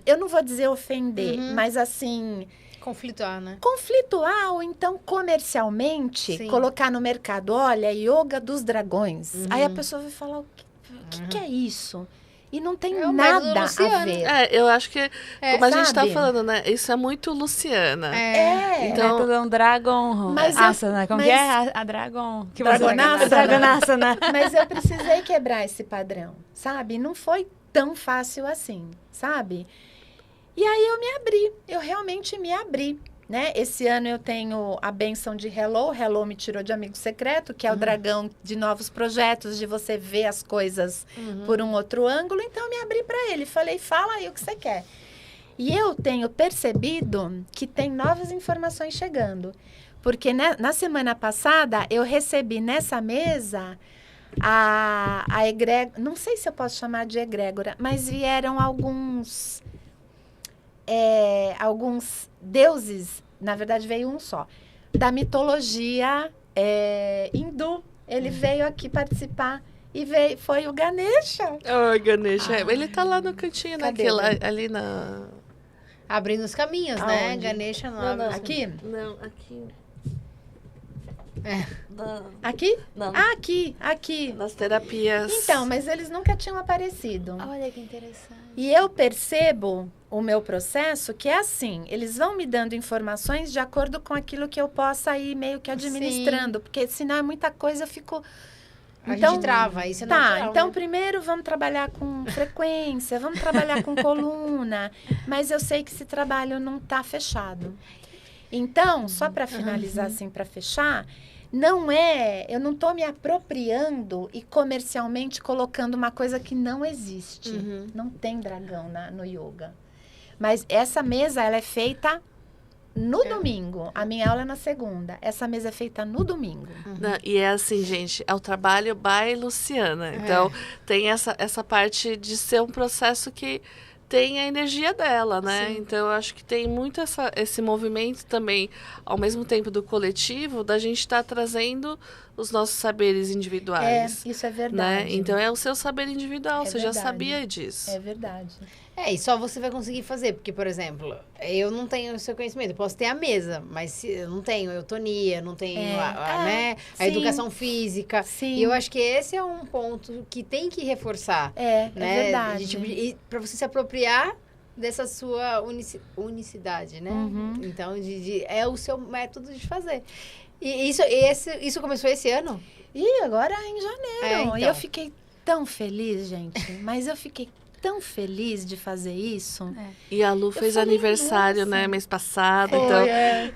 eu não vou dizer ofender, mas assim... Conflituar, né? Conflituar ou então comercialmente colocar no mercado, olha, yoga dos dragões. Aí a pessoa vai falar, o que é isso? E não tem nada a ver. Eu acho que, como a gente tá falando, né? Isso é muito Luciana. Então, é um Dragon Asana. Como que é? A Dragon... Dragonasana. Mas eu precisei quebrar esse padrão, sabe? Não foi tão fácil assim, sabe? E aí eu realmente me abri, né? Esse ano eu tenho a bênção de Hello. Hello me tirou de amigo secreto, que é o dragão de novos projetos, de você ver as coisas por um outro ângulo. Então, eu me abri para ele. Falei, fala aí o que você quer. E eu tenho percebido que tem novas informações chegando. Porque na semana passada, eu recebi nessa mesa a egrégora... Não sei se eu posso chamar de egrégora, mas vieram alguns deuses, na verdade veio um só, da mitologia hindu. Ele veio aqui participar e foi o Ganesha. Ganesha. Ele tá lá no cantinho, ali na... Abrindo os caminhos, né? Ganesha não. Aqui? Não, aqui. Aqui? Não. Aqui. Nas terapias. Então, mas eles nunca tinham aparecido. Olha que interessante. E eu percebo o meu processo que é assim, eles vão me dando informações de acordo com aquilo que eu possa ir meio que administrando, porque senão é muita coisa, eu fico... A gente trava, isso é natural, então né? Primeiro vamos trabalhar com frequência, vamos trabalhar com coluna, mas eu sei que esse trabalho não está fechado. Então, só para finalizar assim, para fechar, eu não estou me apropriando e comercialmente colocando uma coisa que não existe. Não tem dragão no yoga. Mas essa mesa, ela é feita no domingo. A minha aula é na segunda. Essa mesa é feita no domingo. Não, e é assim, gente, é o trabalho by Luciana. Então, tem essa parte de ser um processo que tem a energia dela, né? Sim. Então, eu acho que tem muito esse movimento também, ao mesmo tempo do coletivo, da gente estar trazendo os nossos saberes individuais. Isso é verdade. Né? Então, é o seu saber individual, você verdade. já sabia disso. É verdade. E só você vai conseguir fazer, porque, por exemplo, eu não tenho o seu conhecimento, eu posso ter a mesa, mas se eu não tenho eutonia, não tenho né, a educação física. Sim. E eu acho que esse é um ponto que tem que reforçar. É verdade. E para você se apropriar dessa sua unicidade, né? Então, é o seu método de fazer. E isso começou esse ano? E agora em janeiro. Então. E eu fiquei tão feliz, gente. Mas eu fiquei tão feliz de fazer isso. E a Lu fez aniversário, né, mês passado. Foi, então,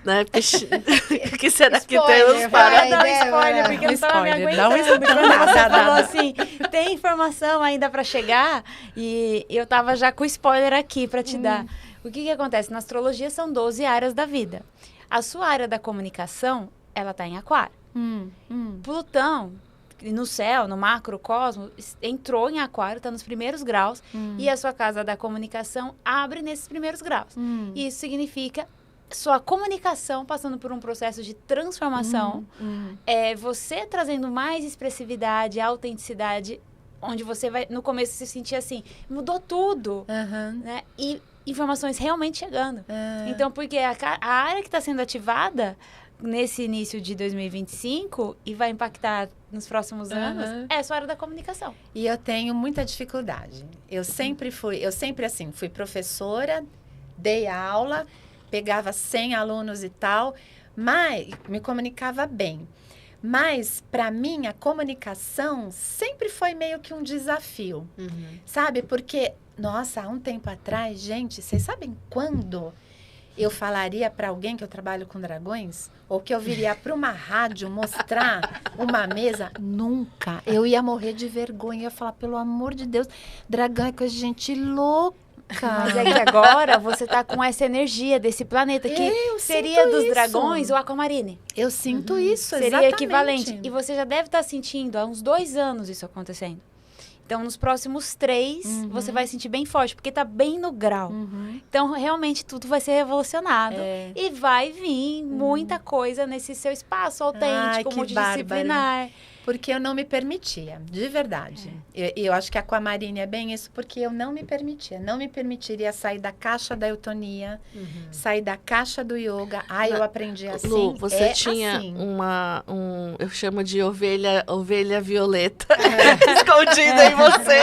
né, o que será que temos para... para... Dá um spoiler, porque eu não estava me aguentando. Quando você falou assim, tem informação ainda para chegar, e eu tava já com o spoiler aqui para te dar. O que acontece? Na astrologia são 12 áreas da vida. A sua área da comunicação, ela tá em Aquário. Plutão, no céu, no macrocosmo, entrou em Aquário, está nos primeiros graus, e a sua casa da comunicação abre nesses primeiros graus. Isso significa sua comunicação passando por um processo de transformação, você trazendo mais expressividade, autenticidade, onde você vai, no começo, se sentir assim, mudou tudo, né? E informações realmente chegando. Então, porque a área que está sendo ativada nesse início de 2025 e vai impactar nos próximos anos, é a sua área da comunicação. E eu tenho muita dificuldade. Eu sempre fui professora, dei aula, pegava 100 alunos e tal, mas me comunicava bem. Mas, para mim, a comunicação sempre foi meio que um desafio, sabe? Porque, nossa, há um tempo atrás, gente, vocês sabem quando eu falaria para alguém que eu trabalho com dragões? Ou que eu viria para uma rádio mostrar uma mesa? Nunca. Eu ia morrer de vergonha. Eu ia falar, pelo amor de Deus, dragão é coisa de gente louca. Mas é que agora você tá com essa energia desse planeta que seria dos dragões o Aquamarine. Eu sinto isso, seria exatamente. Equivalente. E você já deve estar sentindo há uns 2 anos isso acontecendo. Então, nos próximos 3, você vai sentir bem forte, porque tá bem no grau. Então, realmente, tudo vai ser revolucionado. E vai vir muita coisa nesse seu espaço autêntico, multidisciplinar. Porque eu não me permitia, de verdade. Eu acho que a Aquamarine é bem isso, porque eu não me permitia. Não me permitiria sair da caixa da eutonia, sair da caixa do yoga. Eu aprendi assim. Lu, você tinha assim. eu chamo de ovelha violeta, escondida em você.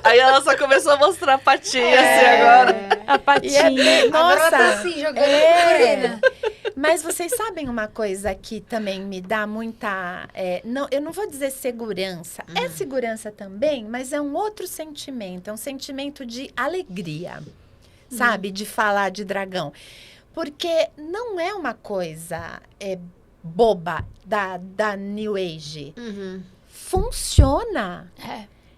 Aí ela só começou a mostrar a patinha assim agora. A patinha. Nossa, agora tá assim, jogando Mas vocês sabem uma coisa que também me dá muita... eu não vou dizer segurança. É segurança também, mas é um outro sentimento. É um sentimento de alegria, sabe? De falar de dragão. Porque não é uma coisa boba da New Age. Funciona.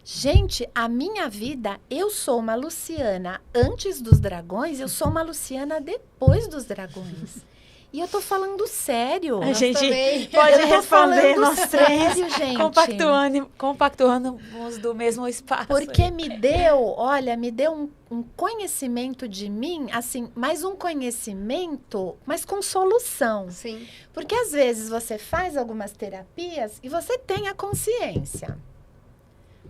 Gente, a minha vida, eu sou uma Luciana antes dos dragões, eu sou uma Luciana depois dos dragões. E eu tô falando sério. A gente também. pode Eu tô responder falando sério, gente. compactuando do mesmo espaço. Porque me deu um conhecimento de mim, assim, mais um conhecimento, mas com solução. Sim. Porque às vezes você faz algumas terapias e você tem a consciência.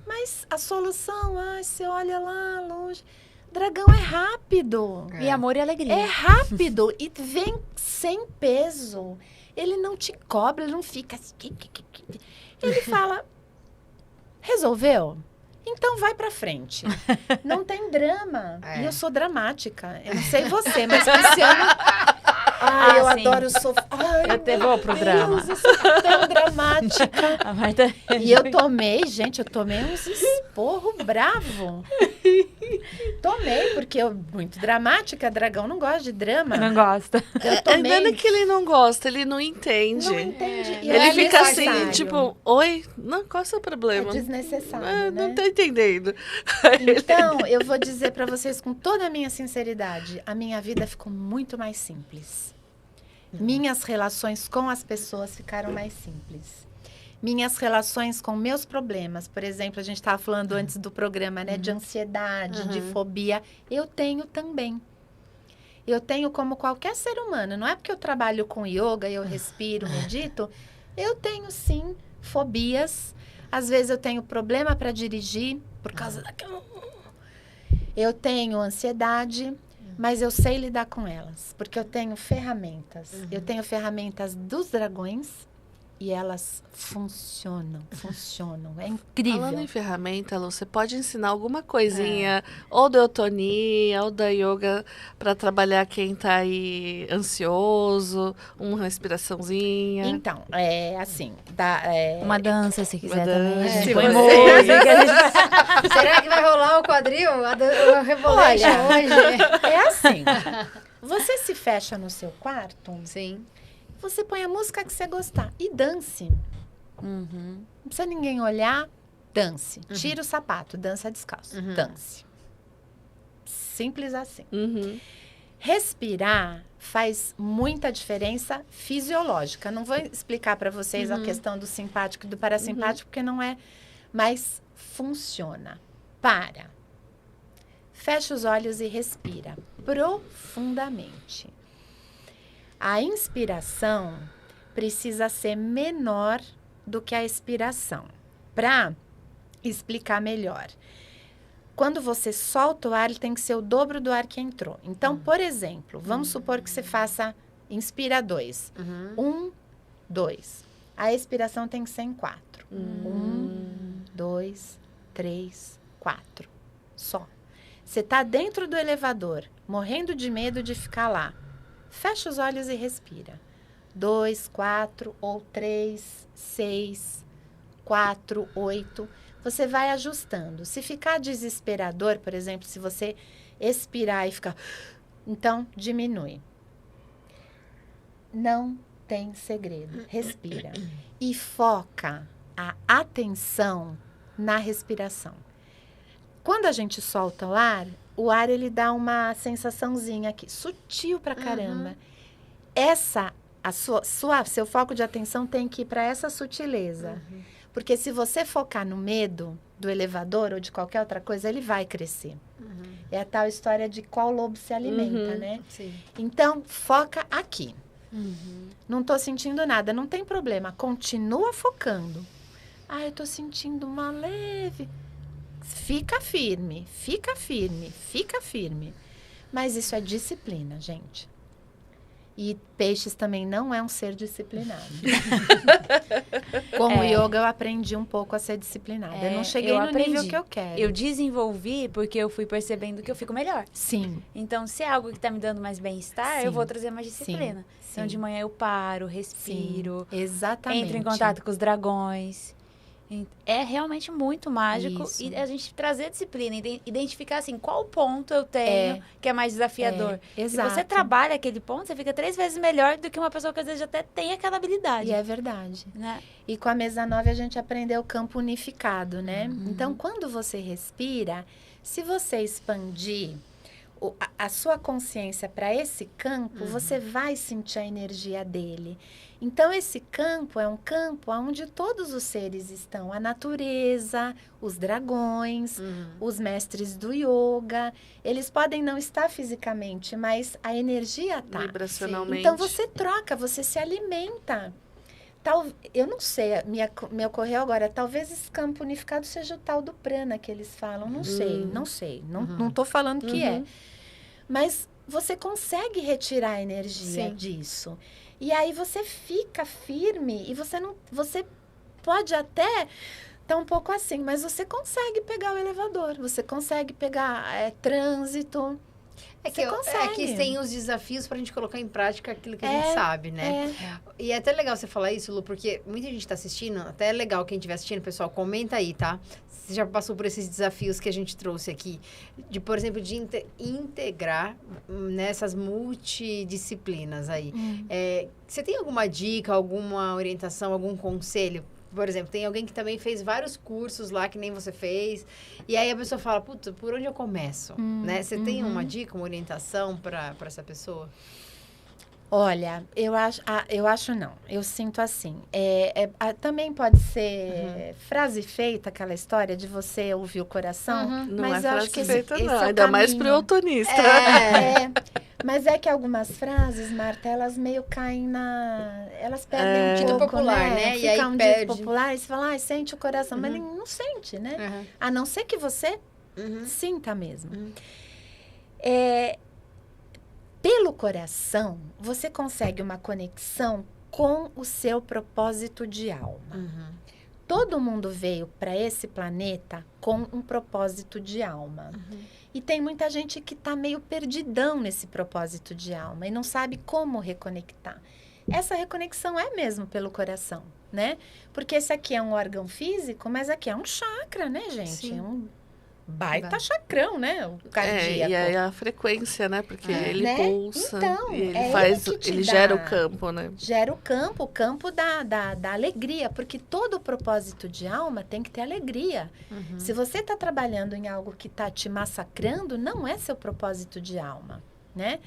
Mas a solução, você olha lá longe. Dragão é rápido. E amor e alegria. É rápido e vem sem peso. Ele não te cobra, ele não fica... Ele fala, resolveu? Então vai pra frente. Não tem drama. E eu sou dramática. Eu não sei você, mas Luciano... eu sim. adoro sofrer. Eu vou pro drama. Eu sou tão dramática. A Marta... E eu tomei uns esporro bravo. Tomei, porque eu muito dramática, dragão não gosta de drama. Não gosta. Eu tomei. Ainda que ele não gosta, ele não entende. Não entende. E Ele é fica necessário. assim, tipo, oi? Não, qual é o seu problema? É desnecessário, Não né? tô entendendo. Então, eu vou dizer pra vocês com toda a minha sinceridade, a minha vida ficou muito mais simples. Minhas relações com as pessoas ficaram mais simples. Minhas relações com meus problemas, por exemplo, a gente estava falando antes do programa, né, de ansiedade, de fobia, eu tenho também. Eu tenho como qualquer ser humano, não é porque eu trabalho com yoga, eu respiro, medito, eu tenho sim fobias. Às vezes eu tenho problema para dirigir, por causa daquilo. Eu tenho ansiedade, mas eu sei lidar com elas, porque eu tenho ferramentas. Eu tenho ferramentas dos dragões e elas funcionam. É incrível. Falando em ferramenta, Lu, você pode ensinar alguma coisinha, ou da eutonia, ou da yoga, para trabalhar quem tá aí ansioso, uma respiraçãozinha? Então, assim, uma dança, se quiser também. Se Põe você- música. Será que vai rolar o quadril? O Revolution hoje? é assim. Você se fecha no seu quarto, Sim. você põe a música que você gostar e dance. Não precisa ninguém olhar, dance. Tira o sapato, dança descalço, dance. Simples assim. Respirar faz muita diferença fisiológica. Não vou explicar para vocês a questão do simpático e do parasimpático, porque não é, mas funciona. Para. Fecha os olhos e respira profundamente. A inspiração precisa ser menor do que a expiração. Para explicar melhor. Quando você solta o ar, ele tem que ser o dobro do ar que entrou. Então, por exemplo, vamos supor que você faça, inspira 2. 1, 2. A expiração tem que ser em 4. 1, 2, 3, 4. Só. Você está dentro do elevador, morrendo de medo de ficar lá. Fecha os olhos e respira. 2, 4 ou 3, 6, 4, 8. Você vai ajustando. Se ficar desesperador, por exemplo, se você expirar e ficar... Então, diminui. Não tem segredo. Respira. E foca a atenção na respiração. Quando a gente solta o ar ele dá uma sensaçãozinha aqui, sutil pra caramba. Seu foco de atenção tem que ir para essa sutileza. Porque se você focar no medo do elevador ou de qualquer outra coisa, ele vai crescer. É a tal história de qual lobo se alimenta, né? Sim. Então, foca aqui. Não tô sentindo nada, não tem problema. Continua focando. Eu tô sentindo uma leve... Fica firme, fica firme, fica firme. Mas isso é disciplina, gente. E peixes também não é um ser disciplinado. Com o yoga, eu aprendi um pouco a ser disciplinada. Eu não cheguei no nível que eu quero. Eu desenvolvi porque eu fui percebendo que eu fico melhor. Sim. Então, se é algo que está me dando mais bem-estar, eu vou trazer mais disciplina. Sim. Então, de manhã eu paro, respiro. Sim, exatamente. Entro em contato com os dragões. É realmente muito mágico. Isso. E a gente trazer disciplina, identificar assim, qual ponto eu tenho que é mais desafiador. Exato. Se você trabalha aquele ponto, você fica 3 vezes melhor do que uma pessoa que às vezes até tem aquela habilidade. E é verdade. Né? E com a mesa 9 a gente aprendeu o campo unificado, né? Então, quando você respira, se você expandir a sua consciência para esse campo, você vai sentir a energia dele. Então, esse campo é um campo onde todos os seres estão. A natureza, os dragões, os mestres do yoga. Eles podem não estar fisicamente, mas a energia está. Vibracionalmente. Então, você troca, você se alimenta. Eu não sei, me ocorreu agora, talvez esse campo unificado seja o tal do prana que eles falam. Não sei. Não estou falando que é. Mas você consegue retirar a energia disso. E aí você fica firme e você pode até estar um pouco assim, mas você consegue pegar o elevador, você consegue pegar trânsito. Que tem os desafios pra gente colocar em prática aquilo que a gente sabe, né? E é até legal você falar isso, Lu, porque muita gente tá assistindo, até é legal quem estiver assistindo, pessoal, comenta aí, tá? Você já passou por esses desafios que a gente trouxe aqui, de, por exemplo, de integrar nessas multidisciplinas aí. Você tem alguma dica, alguma orientação, algum conselho? Por exemplo, tem alguém que também fez vários cursos lá, que nem você fez. E aí a pessoa fala, puta, por onde eu começo? Né? Você tem uma dica, uma orientação para essa pessoa? Olha, eu acho não. Eu sinto assim. Também pode ser frase feita, aquela história de você ouvir o coração. Não mas é eu frase acho que feita, esse não. é o Ainda mais caminho. para o eutonista. Mas é que algumas frases, Marta, elas meio caem elas perdem um dito pouco, popular, né? Fica e aí um perde. dito popular e você fala, sente o coração. Mas ele não sente, né? A não ser que você sinta mesmo. Pelo coração, você consegue uma conexão com o seu propósito de alma. Todo mundo veio para esse planeta com um propósito de alma. E tem muita gente que está meio perdidão nesse propósito de alma e não sabe como reconectar. Essa reconexão é mesmo pelo coração, né? Porque esse aqui é um órgão físico, mas aqui é um chakra, né, gente? Sim. É um baita chacrão, né? O cardíaco. E aí a frequência, né? Porque ele pulsa. Então, e ele gera o campo, né? Gera o campo da alegria, porque todo propósito de alma tem que ter alegria. Se você está trabalhando em algo que está te massacrando, não é seu propósito de alma, né?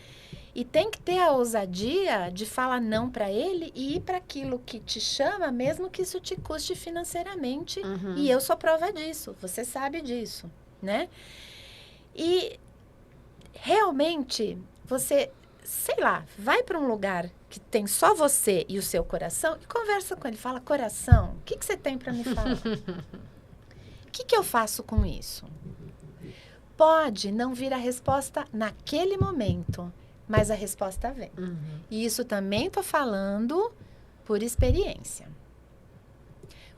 E tem que ter a ousadia de falar não para ele e ir para aquilo que te chama, mesmo que isso te custe financeiramente. E eu sou prova disso, você sabe disso, né? E realmente você, sei lá, vai para um lugar que tem só você e o seu coração e conversa com ele. Fala, coração, o que você tem para me falar? O que eu faço com isso? Pode não vir a resposta naquele momento, mas a resposta vem. E isso também estou falando por experiência.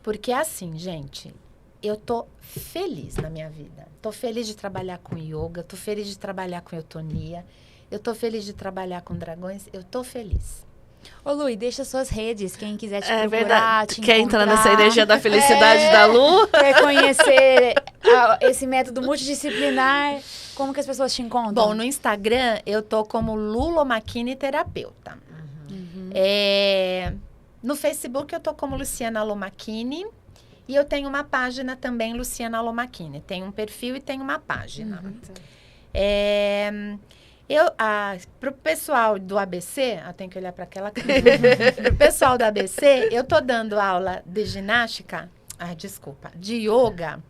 Porque assim, gente, eu tô feliz na minha vida. Tô feliz de trabalhar com yoga, tô feliz de trabalhar com eutonia, eu tô feliz de trabalhar com dragões, eu tô feliz. Ô, Lu, e deixa suas redes, quem quiser te procurar, verdade. te Quer encontrar. entrar nessa energia da felicidade da Lu? Quer conhecer esse método multidisciplinar, como que as pessoas te encontram? Bom, no Instagram eu tô como Lu Lomakini Terapeuta. No Facebook eu tô como Luciana Lomakini. E eu tenho uma página também, Luciana Lomakini. Tem um perfil e tem uma página. Pro pessoal do ABC, tenho que olhar para aquela câmera. Pro pessoal do ABC, eu tô dando aula de ginástica, de yoga.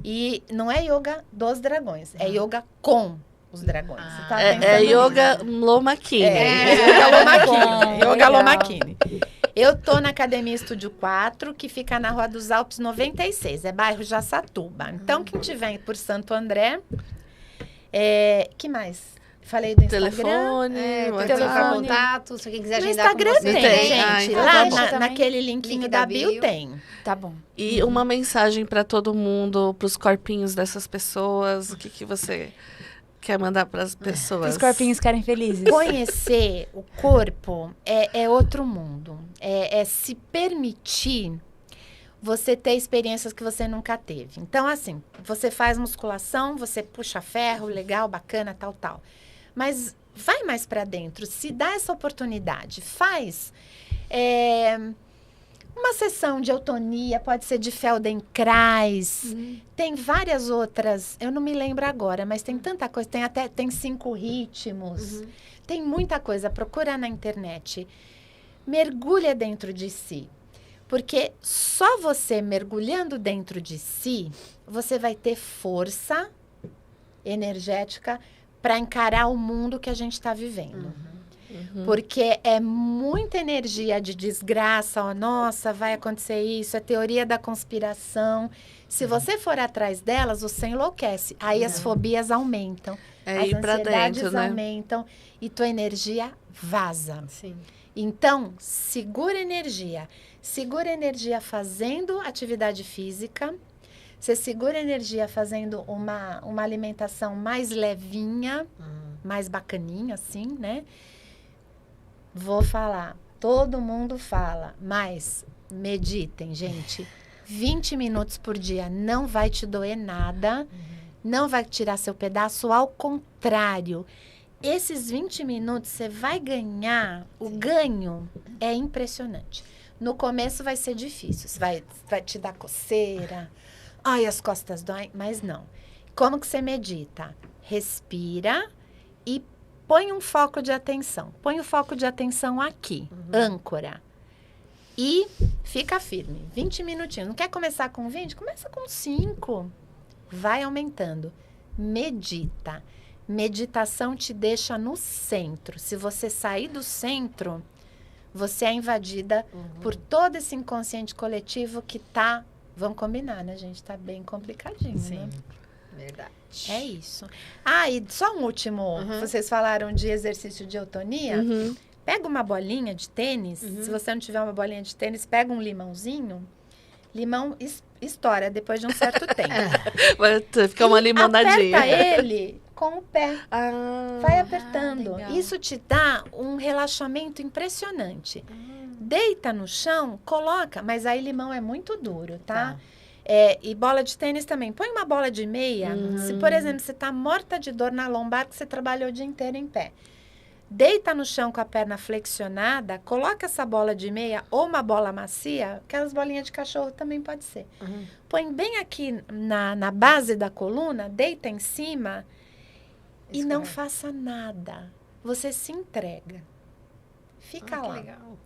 E não é yoga dos dragões, é yoga com os dragões. Yoga Lomakini. Yoga Lomakini. Eu tô na Academia Estúdio 4, que fica na Rua dos Alpes 96, é bairro Jaçatuba. Então, quem tiver por Santo André, que mais? Falei do Instagram. Telefone, contato, se quem quiser agendar no Instagram com você. Tem, gente. Lá naquele Link linkinho da bio tem. Tá bom. E uma mensagem para todo mundo, para os corpinhos dessas pessoas, o que você quer mandar para as pessoas? Os corpinhos querem felizes. Conhecer o corpo é outro mundo. É se permitir você ter experiências que você nunca teve. Então, assim, você faz musculação, você puxa ferro, legal, bacana, tal. Mas vai mais para dentro, se dá essa oportunidade. Faz uma sessão de eutonia, pode ser de Feldenkrais. Tem várias outras, eu não me lembro agora, mas tem tanta coisa. Tem 5 ritmos. Tem muita coisa, procura na internet. Mergulha dentro de si. Porque só você mergulhando dentro de si, você vai ter força energética para encarar o mundo que a gente está vivendo. Porque é muita energia de desgraça, nossa, vai acontecer isso, é teoria da conspiração. Se você for atrás delas, você enlouquece. Aí as fobias aumentam, as ansiedades aumentam e tua energia vaza. Sim. Então, segura energia fazendo atividade física. Você segura energia fazendo uma alimentação mais levinha, mais bacaninha, assim, né? Vou falar, todo mundo fala, mas meditem, gente. 20 minutos por dia não vai te doer nada, não vai tirar seu pedaço, ao contrário. Esses 20 minutos você vai ganhar, o ganho é impressionante. No começo vai ser difícil, vai te dar coceira, ai, as costas doem, mas não. Como que você medita? Respira e põe um foco de atenção. Põe o foco de atenção aqui, âncora. E fica firme, 20 minutinhos. Não quer começar com 20? Começa com 5. Vai aumentando. Medita. meditação te deixa no centro. Se você sair do centro, você é invadida por todo esse inconsciente coletivo que tá... Vamos combinar, né, gente? Tá bem complicadinho, né? Verdade. É isso. Ah, e só um último. Vocês falaram de exercício de eutonia. Pega uma bolinha de tênis. Se você não tiver uma bolinha de tênis, pega um limãozinho. Limão estoura depois de um certo tempo. Fica uma limonadinha. Aperta ele com o pé. Vai apertando. legal. Isso te dá um relaxamento impressionante. Deita no chão, coloca. Mas aí limão é muito duro, tá? E bola de tênis também. Põe uma bola de meia. Se, por exemplo, você tá morta de dor na lombar, que você trabalhou o dia inteiro em pé. Deita no chão com a perna flexionada, coloca essa bola de meia ou uma bola macia, aquelas bolinhas de cachorro também pode ser. Põe bem aqui na base da coluna, deita em cima e não faça nada. Você se entrega. Fica lá. Legal.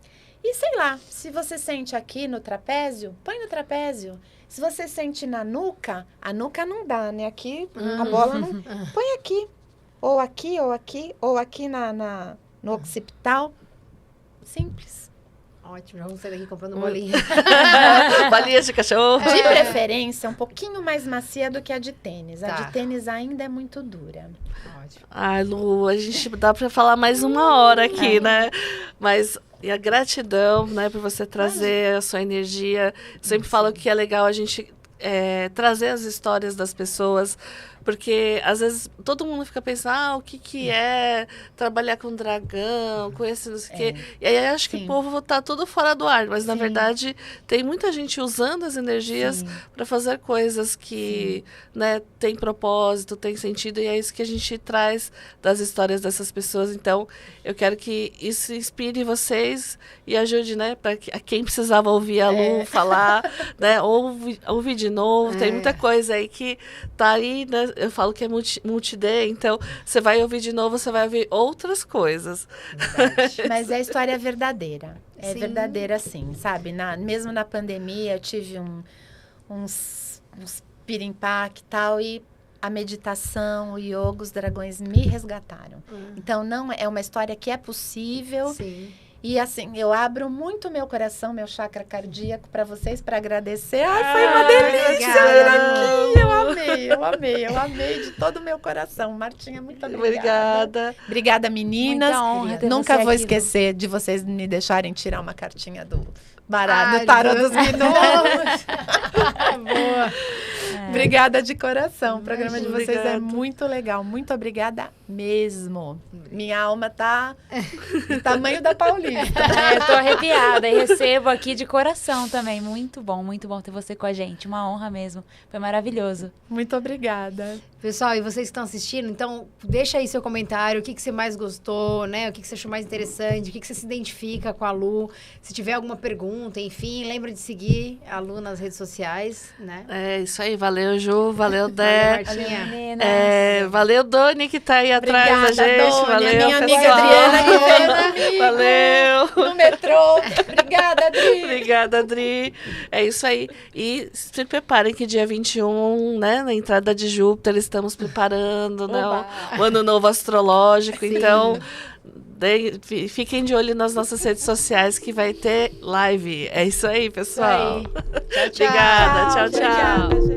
E sei lá, se você sente aqui no trapézio, põe no trapézio. Se você sente na nuca, a nuca não dá, né? Aqui, a bola não... Põe aqui. Ou aqui, ou aqui, ou aqui no occipital. Simples. Ótimo, já vamos sair daqui comprando bolinha. Bolinhas de cachorro. De preferência, um pouquinho mais macia do que a de tênis. A Tá. de tênis ainda é muito dura. Ótimo. Ai, Lu, a gente dá para falar mais 1 hora aqui, né? Mas e a gratidão, né, por você trazer a sua energia. Eu sempre falo que é legal a gente trazer as histórias das pessoas, porque às vezes todo mundo fica pensando, o que é trabalhar com dragão, com esse não sei o quê. E aí acho que o povo tá tudo fora do ar, mas na verdade tem muita gente usando as energias para fazer coisas que, né, tem propósito, tem sentido, e é isso que a gente traz das histórias dessas pessoas. Então, eu quero que isso inspire vocês e ajude, né, para quem precisava ouvir a Lu falar, né, ouvir de novo. Tem muita coisa aí que tá aí, né? Eu falo que é multi-D, então você vai ouvir de novo, você vai ouvir outras coisas. Mas a história é verdadeira. É verdadeira, sim, sabe? Mesmo na pandemia, eu tive uns pirimpaque e tal, e a meditação, o yoga, os dragões me resgataram. Então, não é uma história que é possível. Sim. E assim, eu abro muito meu coração, meu chakra cardíaco para vocês, para agradecer. Ai, foi uma delícia vir aqui. Eu amei de todo o meu coração. Martinha, muito obrigada. Obrigada, meninas. Muita honra ter Nunca você vou aqui, esquecer de vocês me deixarem tirar uma cartinha do baralho, do tarô dos gnomos. Boa. Obrigada de coração. O programa de vocês é Obrigada. muito legal. Muito obrigada mesmo. Minha alma tá do tamanho da Paulista. Eu tô arrepiada e recebo aqui de coração também. Muito bom ter você com a gente. Uma honra mesmo. Foi maravilhoso. Muito obrigada. Pessoal, e vocês que estão assistindo, então deixa aí seu comentário, o que você mais gostou, né? O que você achou mais interessante, o que você se identifica com a Lu. Se tiver alguma pergunta, enfim, lembra de seguir a Lu nas redes sociais, né? É isso aí, valeu, Ju, valeu, Dé. Valeu, Martinha. Meninas. Valeu, Doni, que tá aí atrás da gente. Doni, Valeu, minha amiga pessoal. Adriana, que veio comigo Valeu. no metrô. Obrigada, Adri. Obrigada, Adri. É isso aí. E se preparem que dia 21, né, na entrada de Júpiter, estamos preparando, né, o ano novo astrológico. Então, fiquem de olho nas nossas redes sociais que vai ter live. É isso aí, pessoal. Tchau, tchau. Obrigada. Tchau, tchau. Obrigada, gente.